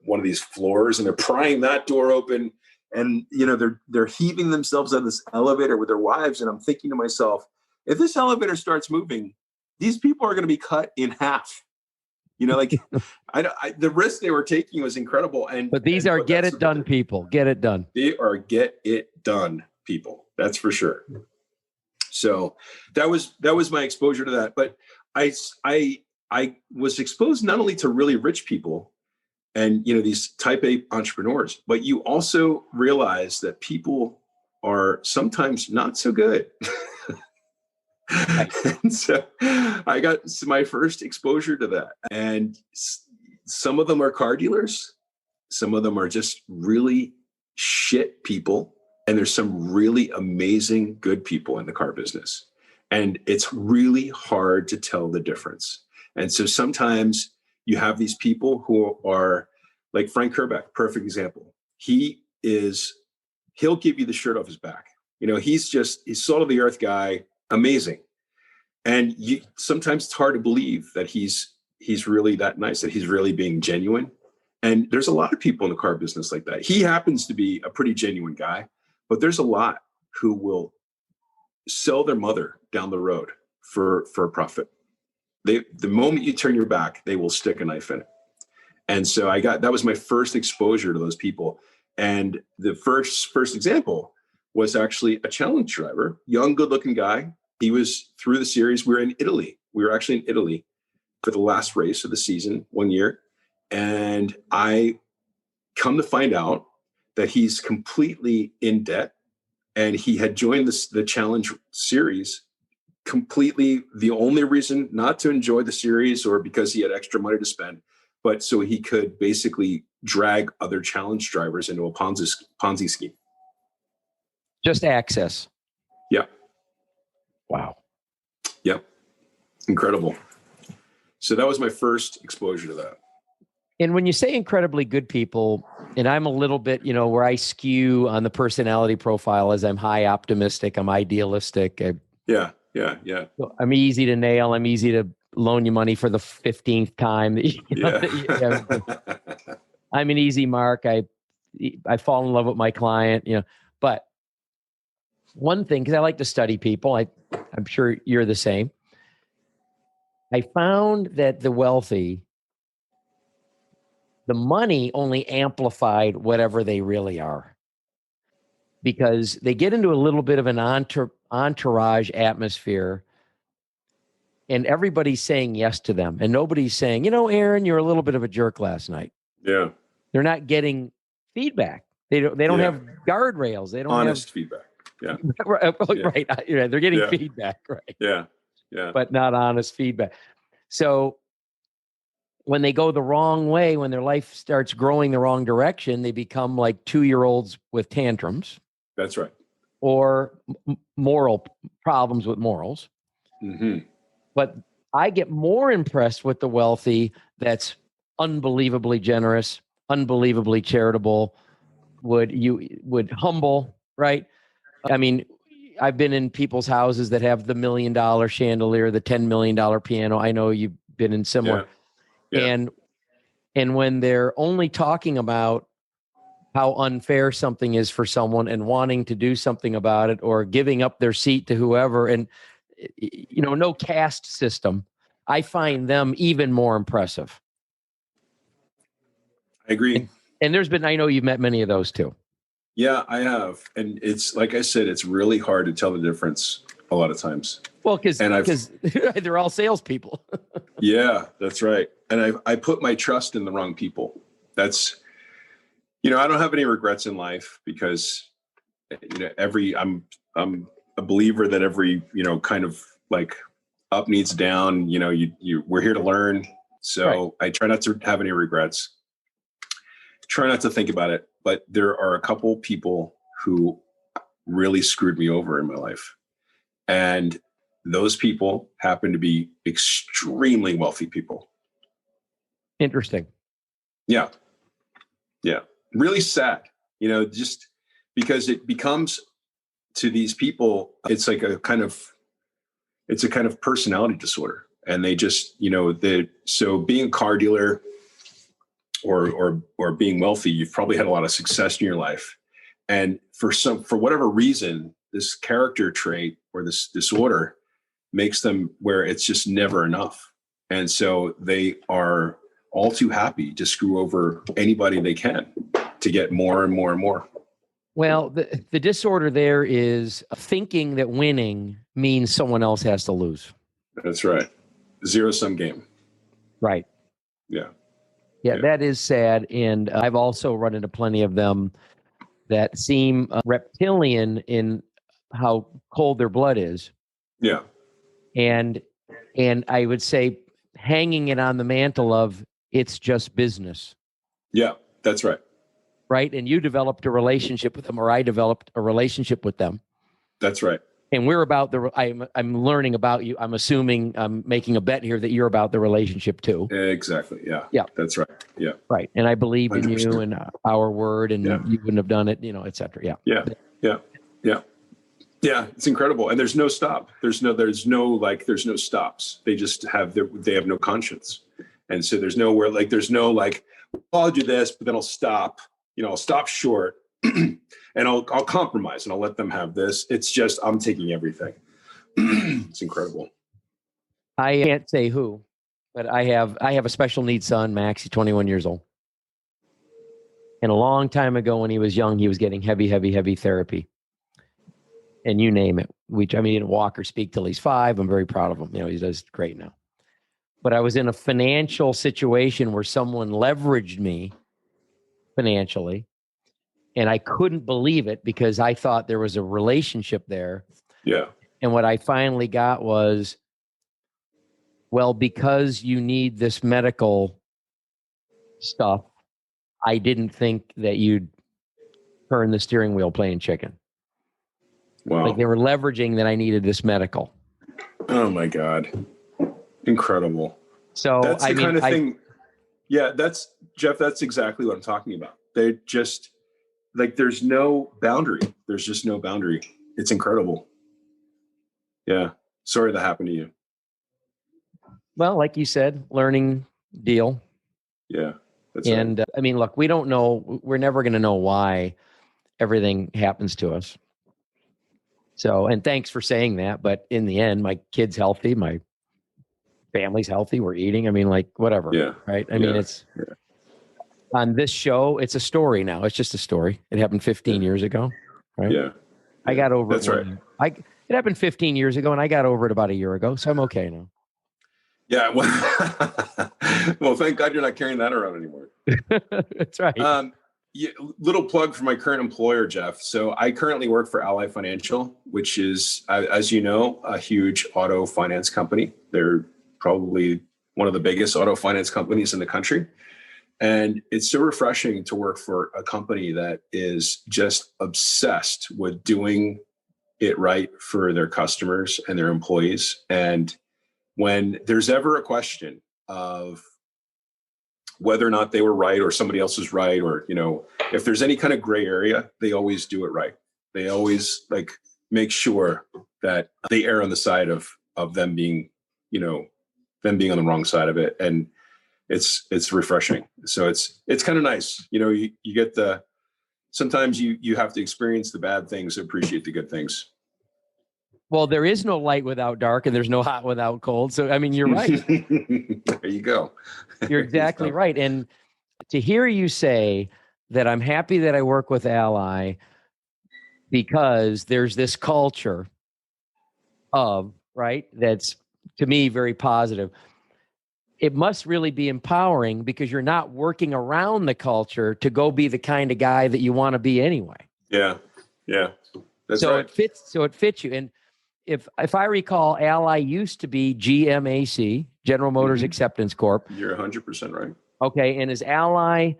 one of these floors, and they're prying that door open, and you know they're heaving themselves out of this elevator with their wives. And I'm thinking to myself, if this elevator starts moving, these people are going to be cut in half. You know, like the risk they were taking was incredible. But these are get it done people. Get it done. They are get it done people. That's for sure. So that was my exposure to that. But I was exposed not only to really rich people and, you know, these type A entrepreneurs, but you also realize that people are sometimes not so good. And so I got my first exposure to that. And some of them are car dealers. Some of them are just really shit people. And there's some really amazing good people in the car business. And it's really hard to tell the difference. And so sometimes you have these people who are like Frank Kerbeck, perfect example. He'll give you the shirt off his back. You know, he's salt of the earth guy, amazing. And sometimes it's hard to believe that he's really that nice, that he's really being genuine. And there's a lot of people in the car business like that. He happens to be a pretty genuine guy, but there's a lot who will sell their mother down the road for a profit. The moment you turn your back, they will stick a knife in it. And so that was my first exposure to those people. And the first example was actually a challenge driver, young, good looking guy. He was through the series. We were in Italy. We were actually in Italy for the last race of the season one year. And I come to find out that he's completely in debt. And he had joined the challenge series completely. The only reason not to enjoy the series or because he had extra money to spend, but so he could basically drag other challenge drivers into a Ponzi scheme. Just access. Yeah. Wow. Yep. Incredible. So that was my first exposure to that. And when you say incredibly good people, and I'm a little bit, you know, where I skew on the personality profile as I'm high optimistic, I'm idealistic. Yeah. I'm easy to nail. I'm easy to loan you money for the 15th time. I'm an easy mark. I fall in love with my client, you know. But one thing, because I like to study people, I'm sure you're the same. I found that the wealthy, the money only amplified whatever they really are, because they get into a little bit of an entourage atmosphere, and everybody's saying yes to them, and nobody's saying, you know, Ehren, you're a little bit of a jerk last night. Yeah. They're not getting feedback. They don't have guardrails. They don't honest have feedback. Yeah. Right. Yeah. They're getting feedback. Right. Yeah. But not honest feedback. So when they go the wrong way, when their life starts growing the wrong direction, they become like 2-year-olds with tantrums. That's right. or moral problems with morals. Mm-hmm. But I get more impressed with the wealthy that's unbelievably generous, unbelievably charitable, would humble, right? I mean, I've been in people's houses that have the $1 million chandelier, the $10 million piano. I know you've been in similar. Yeah. And when they're only talking about how unfair something is for someone and wanting to do something about it or giving up their seat to whoever, and no caste system, I find them even more impressive. I agree. And there's been, I know you've met many of those too. Yeah, I have. And it's, like I said, it's really hard to tell the difference a lot of times. Well, because they're all salespeople. Yeah, that's right. And I put my trust in the wrong people. That's, I don't have any regrets in life because, I'm a believer that every, kind of like up needs down, we're here to learn. So right. I try not to have any regrets. Try not to think about it, but there are a couple people who really screwed me over in my life. And those people happen to be extremely wealthy people. Interesting. Yeah. Yeah. Really sad, just because it becomes to these people, it's like a kind of personality disorder. And they just, so being a car dealer or being wealthy, you've probably had a lot of success in your life. And for whatever reason, this character trait or this disorder makes them where it's just never enough. And so they are all too happy to screw over anybody they can to get more and more and more. Well, the disorder there is thinking that winning means someone else has to lose. That's right. Zero-sum game. Right. Yeah. Yeah, that is sad. And I've also run into plenty of them that seem reptilian in how cold their blood is. Yeah. And I would say hanging it on the mantle of it's just business. Yeah, that's right. Right. And you developed a relationship with them, or I developed a relationship with them. That's right. And we're about I'm learning about you. I'm assuming I'm making a bet here that you're about the relationship too. Exactly. Yeah. Yeah. That's right. Yeah. Right. And I believe 100%. In you and our word, and you wouldn't have done it, et cetera. Yeah. Yeah. Yeah. Yeah. Yeah. It's incredible. And there's no stop. There's no stops. They just have no conscience. And so there's nowhere, there's no well, I'll do this, but then I'll stop, I'll stop short. And I'll compromise and I'll let them have this. It's just, I'm taking everything. It's incredible. I can't say who, but I have a special needs son, Max. He's 21 years old. And a long time ago when he was young, he was getting heavy therapy. And you name it. He didn't walk or speak till he's 5. I'm very proud of him. He does great now. But I was in a financial situation where someone leveraged me financially. And I couldn't believe it because I thought there was a relationship there. Yeah. And what I finally got was, well, because you need this medical stuff, I didn't think that you'd turn the steering wheel playing chicken. Wow. They were leveraging that I needed this medical. Oh my God. Incredible. So that's the kind of thing. Yeah, Jeff, that's exactly what I'm talking about. They just, there's no boundary. There's just no boundary. It's incredible. Yeah. Sorry that happened to you. Well, like you said, learning deal. Yeah. That's and right. Look, we don't know. We're never going to know why everything happens to us. So, and thanks for saying that. But in the end, my kid's healthy. My family's healthy. We're eating. Whatever. Yeah. Right. It's on this show. It's a story now. It's just a story. It happened 15 years ago. Right. Yeah. I got over it. That's right. It happened 15 years ago and I got over it about a year ago. So I'm okay now. Yeah. Well, thank God you're not carrying that around anymore. That's right. Little plug for my current employer, Jeff. So I currently work for Ally Financial, which is, as you know, a huge auto finance company. They're probably one of the biggest auto finance companies in the country. And it's so refreshing to work for a company that is just obsessed with doing it right for their customers and their employees. And when there's ever a question of whether or not they were right or somebody else is right, or, if there's any kind of gray area, they always do it right. They always make sure that they err on the side of them being, them being on the wrong side of it. And it's refreshing. So it's kind of nice. You get sometimes you have to experience the bad things to appreciate the good things. Well, there is no light without dark, and there's no hot without cold. So, I mean, you're right. There you go. You're exactly right. And to hear you say that I'm happy that I work with Ally because there's this culture of, right, that's to me very positive. It must really be empowering because you're not working around the culture to go be the kind of guy that you want to be anyway. Yeah. That's so right. It fits you. And if I recall, Ally used to be GMAC, General Motors Acceptance Corp. You're 100% right. Okay. And is Ally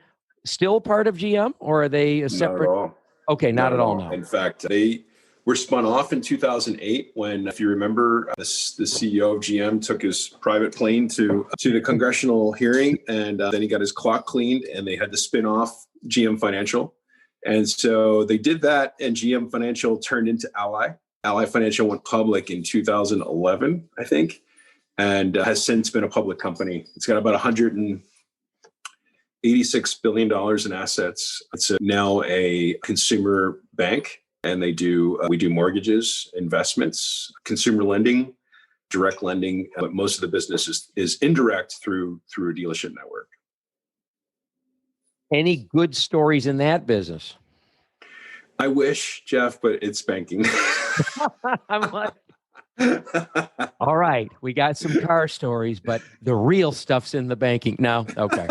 still part of GM, or are they a separate? Not at all. Okay. Not at all now. In fact, they were spun off in 2008 when, if you remember, the CEO of GM took his private plane to the congressional hearing, and then he got his clock cleaned, and they had to spin off GM Financial. And so they did that, and GM Financial turned into Ally. Ally Financial went public in 2011, I think, and has since been a public company. It's got about $186 billion in assets. It's now a consumer bank, and we do mortgages, investments, consumer lending, direct lending. But most of the business is indirect through a dealership network. Any good stories in that business? I wish, Jeff, but it's banking. I'm like, all right, we got some car stories, but the real stuff's in the banking. No, okay.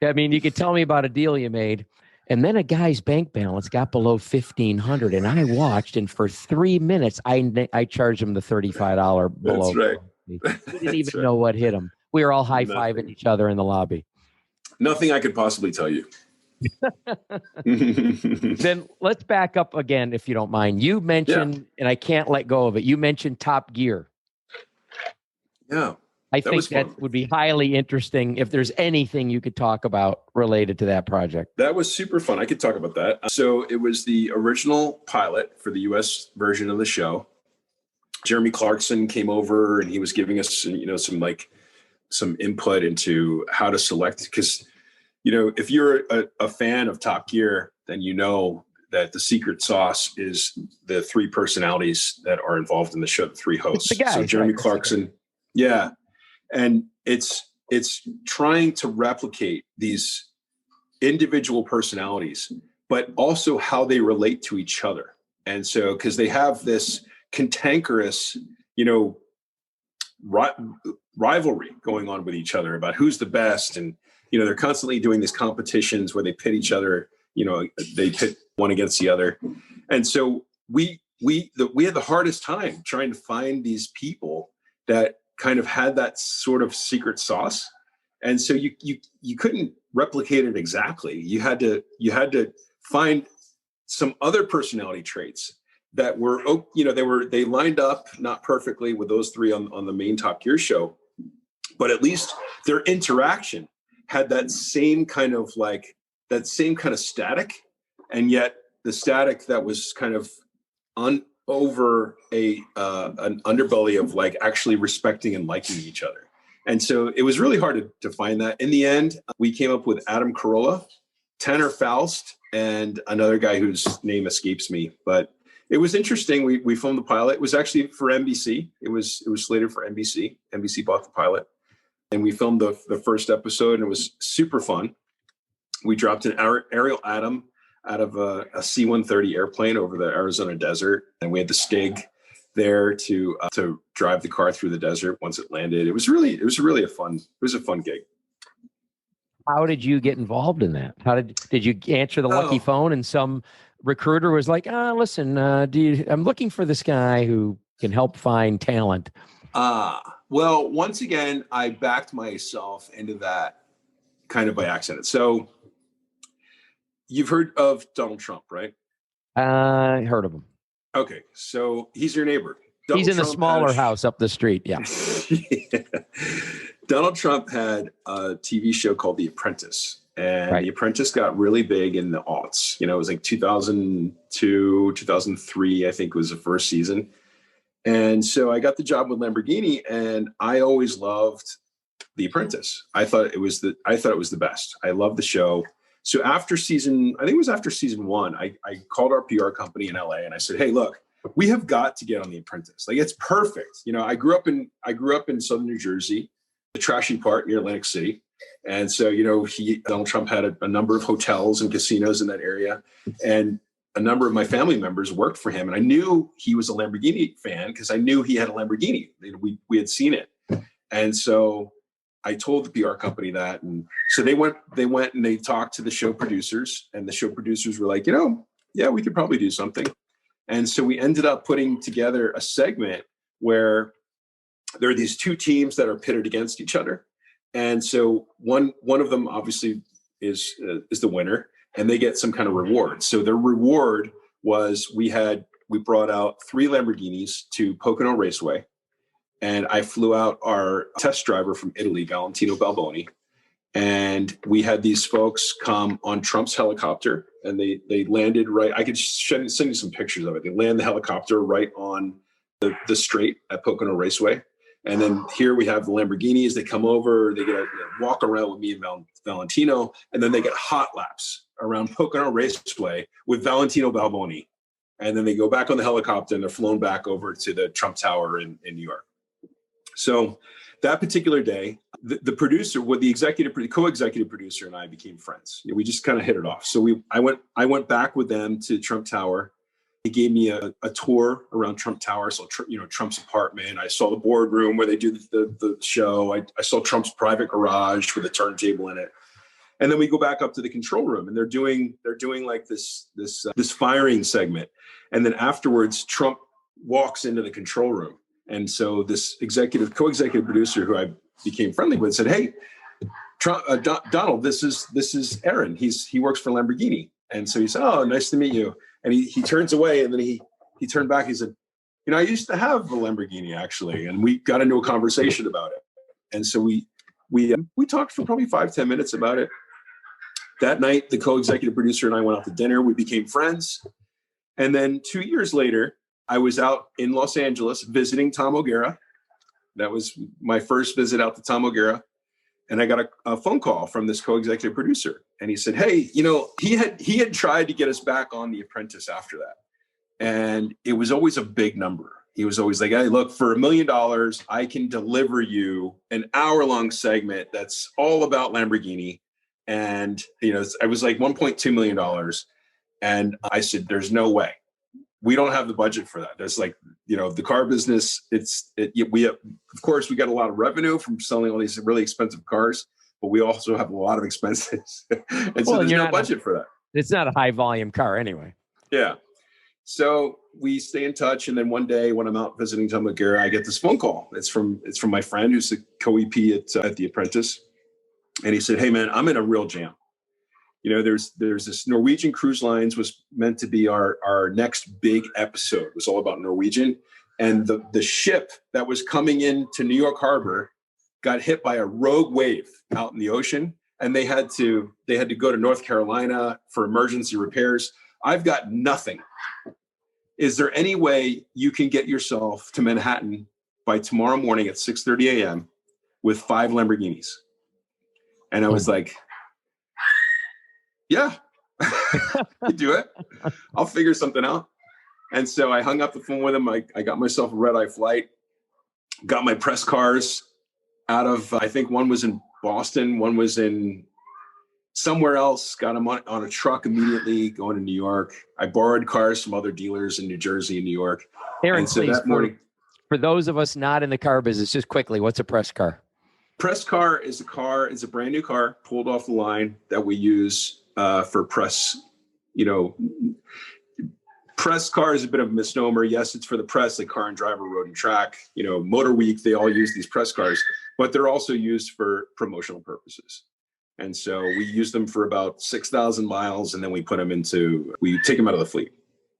I mean, you could tell me about a deal you made, and then a guy's bank balance got below $1,500, and I watched, and for 3 minutes, I charged him the $35 below. That's right. He didn't even know what hit him. We were all high-fiving each other in the lobby. Nothing I could possibly tell you. Then let's back up again, if you don't mind. You mentioned, and I can't let go of it, you mentioned Top Gear. Yeah. I think that would be highly interesting if there's anything you could talk about related to that project. That was super fun. I could talk about that. So it was the original pilot for the US version of the show. Jeremy Clarkson came over, and he was giving us, some input into how to select, because if you're a fan of Top Gear, then you know that the secret sauce is the three personalities that are involved in the show, the three hosts. So Jeremy Clarkson, yeah. And it's trying to replicate these individual personalities, but also how they relate to each other. And so, because they have this cantankerous, rivalry going on with each other about who's the best, and they're constantly doing these competitions where they pit each other, they pit one against the other. And so we had the hardest time trying to find these people that kind of had that sort of secret sauce. And so you couldn't replicate it exactly. You had to find some other personality traits that were, they lined up not perfectly with those three on the main Top Gear show, but at least their interaction had that same kind of static, and yet the static that was kind of over an underbelly of actually respecting and liking each other. And so it was really hard to find that. In the end, we came up with Adam Carolla, Tanner Faust, and another guy whose name escapes me. But it was interesting. We filmed the pilot. It was actually for NBC. It was slated for NBC. NBC bought the pilot. And we filmed the first episode, and it was super fun. We dropped an aerial Adam out of a C-130 airplane over the Arizona desert, and we had the Stig there to drive the car through the desert once it landed. It was a fun gig. How did you get involved in that? How did you answer the lucky phone, and some recruiter was like, listen, I'm looking for this guy who can help find talent? Well, once again, I backed myself into that kind of by accident. So you've heard of Donald Trump, right? I heard of him. Okay, so he's your neighbor. He's in the smaller house up the street. Yeah. Yeah. Donald Trump had a TV show called The Apprentice, and The Apprentice got really big in the aughts. You know, it was like 2002, 2003, I think was the first season. And so I got the job with Lamborghini, and I always loved The Apprentice. I thought it was the best. I loved the show. So after season 1, I called our PR company in LA and I said, hey, look, we have got to get on The Apprentice. Like, it's perfect. You know, I grew up in Southern New Jersey, the trashy part near Atlantic City. And so, you know, Donald Trump had a number of hotels and casinos in that area. And a number of my family members worked for him. And I knew he was a Lamborghini fan because I knew he had a Lamborghini. We had seen it. And so I told the PR company that. And so they went and they talked to the show producers, and the show producers were like, you know, yeah, we could probably do something. And so we ended up putting together a segment where there are these two teams that are pitted against each other. And so one of them obviously is the winner, and they get some kind of reward. So their reward was we brought out 3 Lamborghinis to Pocono Raceway, and I flew out our test driver from Italy, Valentino Balboni, and we had these folks come on Trump's helicopter, and they landed right. I could send you some pictures of it. They land the helicopter right on the straight at Pocono Raceway. And then here we have the Lamborghinis. They come over, they get a walk around with me and Valentino, and then they get hot laps around Pocono Raceway with Valentino Balboni. And then they go back on the helicopter and they're flown back over to the Trump Tower in New York. So that particular day, the producer, with the co-executive producer, and I became friends. We just kind of hit it off. So I went back with them to Trump Tower. He gave me a tour around Trump Tower. So, Trump's apartment. I saw the boardroom where they do the show. I saw Trump's private garage with a turntable in it. And then we go back up to the control room, and they're doing like this firing segment. And then afterwards, Trump walks into the control room. And so this co-executive producer who I became friendly with said, "Hey, Trump, Donald, this is Ehren. He works for Lamborghini." And so he said, "Oh, nice to meet you." And he turns away, and then he turned back. He said, "You know, I used to have a Lamborghini actually," and we got into a conversation about it. And so we talked for probably 5-10 minutes about it. That night, the co-executive producer and I went out to dinner. We became friends. And then 2 years later, I was out in Los Angeles visiting Tom O'Gara. That was my first visit out to Tom O'Gara. And I got a phone call from this co-executive producer. And he said, "Hey, you know, he had tried to get us back on The Apprentice after that. And it was always a big number. He was always like, hey, look, for $1 million, I can deliver you an hour-long segment that's all about Lamborghini." And, you know, I was like $1.2 million. And I said, "There's no way. We don't have the budget for that." There's like, you know, the car business, of course, we got a lot of revenue from selling all these really expensive cars, but we also have a lot of expenses. And so there's no budget for that. It's not a high volume car anyway. Yeah. So we stay in touch. And then one day when I'm out visiting Tom O'Gara, I get this phone call. It's from my friend who's a co-EP at The Apprentice. And he said, "Hey man, I'm in a real jam. You know, there's this Norwegian Cruise Lines was meant to be our next big episode. It was all about Norwegian. And the ship that was coming into New York Harbor got hit by a rogue wave out in the ocean. And they had to go to North Carolina for emergency repairs. I've got nothing. Is there any way you can get yourself to Manhattan by tomorrow morning at 6:30 a.m. with 5 Lamborghinis?" And I was like, "Yeah, you do it. I'll figure something out." And so I hung up the phone with him. I got myself a red-eye flight, got my press cars out of, I think one was in Boston, one was in somewhere else, got them on a truck immediately going to New York. I borrowed cars from other dealers in New Jersey and New York. Ehren, and so please, that morning, for those of us not in the car business, just quickly, what's a press car? Press car is a brand new car pulled off the line that we use for press. You know, press car is a bit of a misnomer. Yes, it's for the press, like Car and Driver, Road and Track, you know, Motor Week, they all use these press cars, but they're also used for promotional purposes. And so we use them for about 6,000 miles, and then we take them out of the fleet.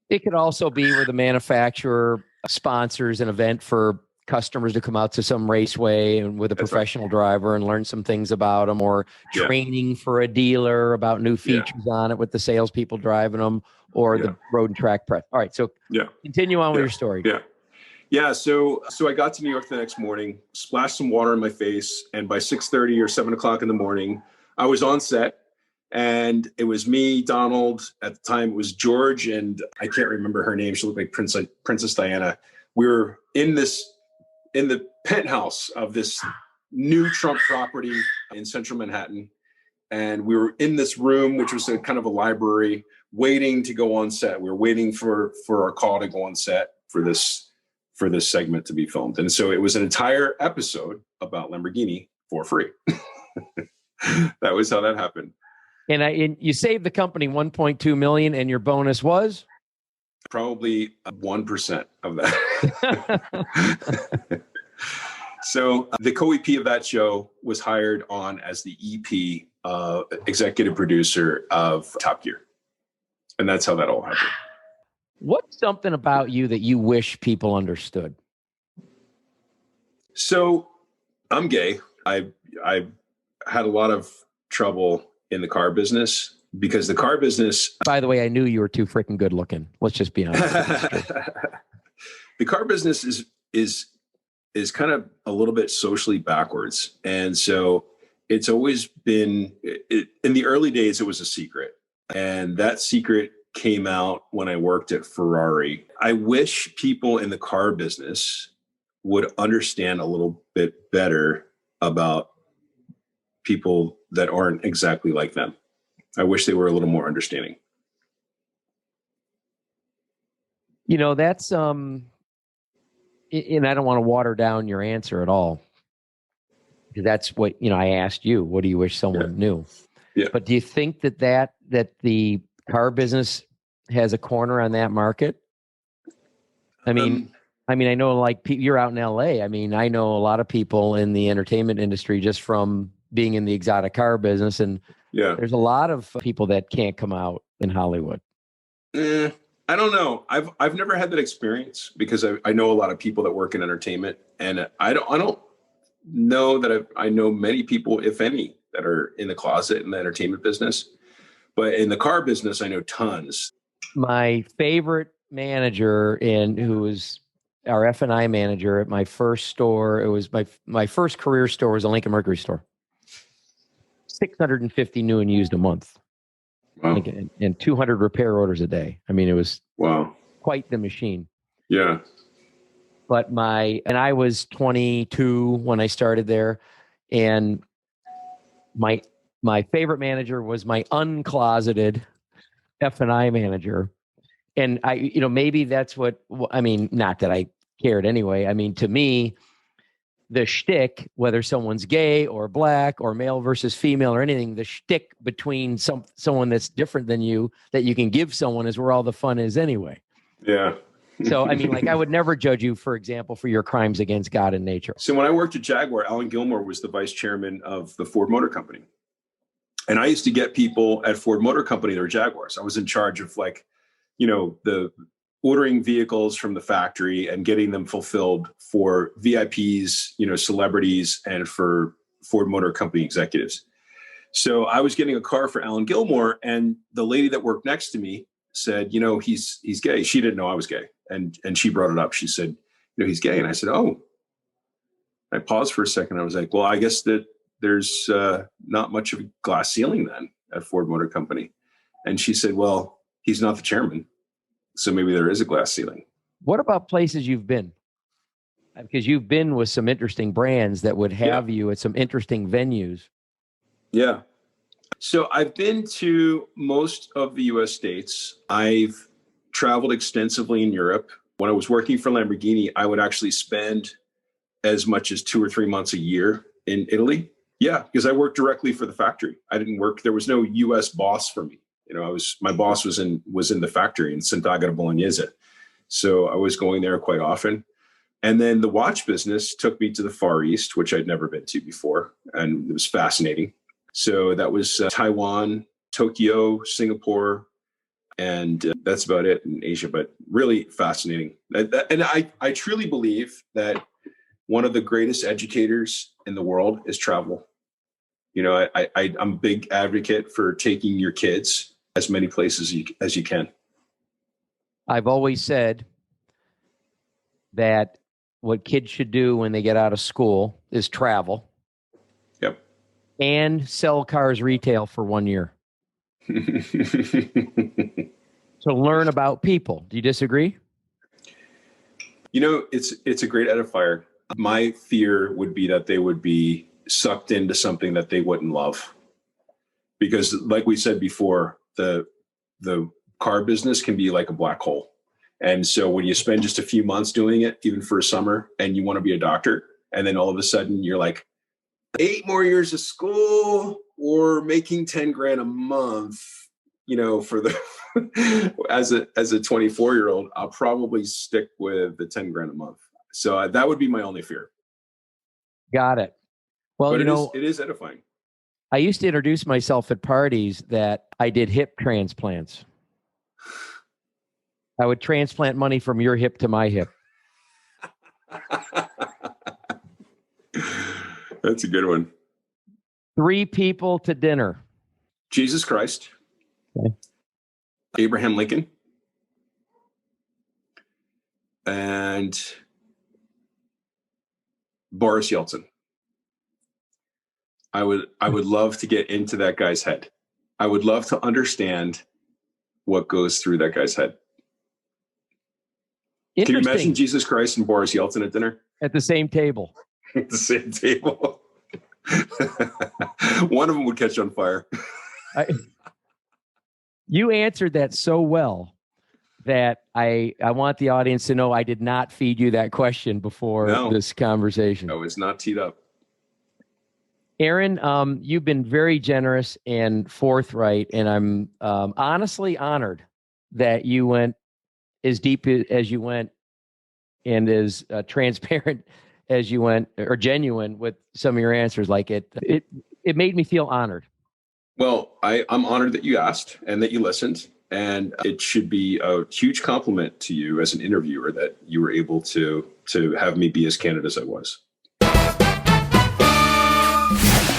It could also be where the manufacturer sponsors an event for customers to come out to some raceway and with a professional driver and learn some things about them, or training for a dealer about new features on it with the salespeople driving them, or the road and track press. All right. So continue on with your story. Yeah. So I got to New York the next morning, splashed some water in my face. And by 6:30 or 7:00 in the morning, I was on set. And it was me, Donald. At the time, it was George, and I can't remember her name. She looked like Princess Diana. We were in the penthouse of this new Trump property in central Manhattan. And we were in this room, which was a kind of a library, waiting to go on set. We were waiting for our call to go on set for this segment to be filmed. And so it was an entire episode about Lamborghini for free. That was how that happened. And you saved the company $1.2 million, and your bonus was? Probably 1% of that. So the co-EP of that show was hired on as the EP, executive producer of Top Gear. And that's how that all happened. What's something about you that you wish people understood? So I'm gay. I had a lot of trouble in the car business because the car business. By the way, I knew you were too freaking good looking. Let's just be honest. The car business is kind of a little bit socially backwards. And so it's always been, in the early days, it was a secret. And that secret came out when I worked at Ferrari. I wish people in the car business would understand a little bit better about people that aren't exactly like them. I wish they were a little more understanding. You know, that's, and I don't want to water down your answer at all. That's what, I asked you, what do you wish someone knew? Yeah. But do you think that the car business has a corner on that market? I mean, I know like you're out in LA. I mean, I know a lot of people in the entertainment industry just from being in the exotic car business. And there's a lot of people that can't come out in Hollywood. I don't know. I've never had that experience because I know a lot of people that work in entertainment, and I don't know that I know many people, if any, that are in the closet in the entertainment business. But in the car business, I know tons. My favorite manager, who was our F&I manager at my first store, it was my first career store, was a Lincoln Mercury store. 650 new and used a month. Wow. And 200 repair orders a day. I mean, it was quite the machine. Yeah. But I was 22 when I started there, and my favorite manager was my uncloseted F&I manager. And maybe that's what, not that I cared anyway. I mean, to me, the shtick, whether someone's gay or black or male versus female or anything, the shtick between someone that's different than you that you can give someone is where all the fun is anyway. Yeah. So, I would never judge you, for example, for your crimes against God and nature. So when I worked at Jaguar, Alan Gilmore was the vice chairman of the Ford Motor Company. And I used to get people at Ford Motor Company their Jaguars. I was in charge of the ordering vehicles from the factory and getting them fulfilled for VIPs, celebrities, and for Ford Motor Company executives. So I was getting a car for Alan Gilmore, and the lady that worked next to me said, he's gay. She didn't know I was gay. And she brought it up. She said, he's gay. And I said, oh. I paused for a second. I was like, well, I guess that there's not much of a glass ceiling then at Ford Motor Company. And she said, well, he's not the chairman, so maybe there is a glass ceiling. What about places you've been? Because you've been with some interesting brands that would have you at some interesting venues. Yeah. So I've been to most of the US states. I've traveled extensively in Europe. When I was working for Lamborghini, I would actually spend as much as 2 or 3 months a year in Italy. Yeah, because I worked directly for the factory. I didn't work. There was no US boss for me. My boss was in the factory in Sant'Agata Bolognese. So I was going there quite often. And then the watch business took me to the Far East, which I'd never been to before. And it was fascinating. So that was Taiwan, Tokyo, Singapore, And that's about it in Asia, but really fascinating. And I truly believe that one of the greatest educators in the world is travel. You know, I'm a big advocate for taking your kids as many places as you can. I've always said that what kids should do when they get out of school is travel. Yep. And sell cars retail for 1 year. To learn about people. Do you disagree? You know, it's a great edifier. My fear would be that they would be sucked into something that they wouldn't love. Because like we said before, the car business can be like a black hole. And so when you spend just a few months doing it, even for a summer, and you want to be a doctor, and then all of a sudden you're like, 8 more years of school or making 10 grand a month, you know, for the as a 24-year-old, I'll probably stick with the 10 grand a month. So that would be my only fear. Got it. Well, but it is edifying. I used to introduce myself at parties that I did hip transplants. I would transplant money from your hip to my hip. That's a good one. 3 people to dinner. Jesus Christ. Okay. Abraham Lincoln. And Boris Yeltsin. I would love to get into that guy's head. I would love to understand what goes through that guy's head. Can you imagine Jesus Christ and Boris Yeltsin at dinner? At the same table. At the same table. One of them would catch on fire. You answered that so well that I want the audience to know I did not feed you that question before this conversation. No, it's not teed up. Ehren, you've been very generous and forthright, and I'm honestly honored that you went as deep as you went and as transparent as you went, or genuine with some of your answers. Like it made me feel honored. Well, I'm honored that you asked and that you listened, and it should be a huge compliment to you as an interviewer that you were able to have me be as candid as I was.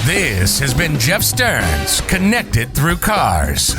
This has been Jeff Stearns, Connected Through Cars.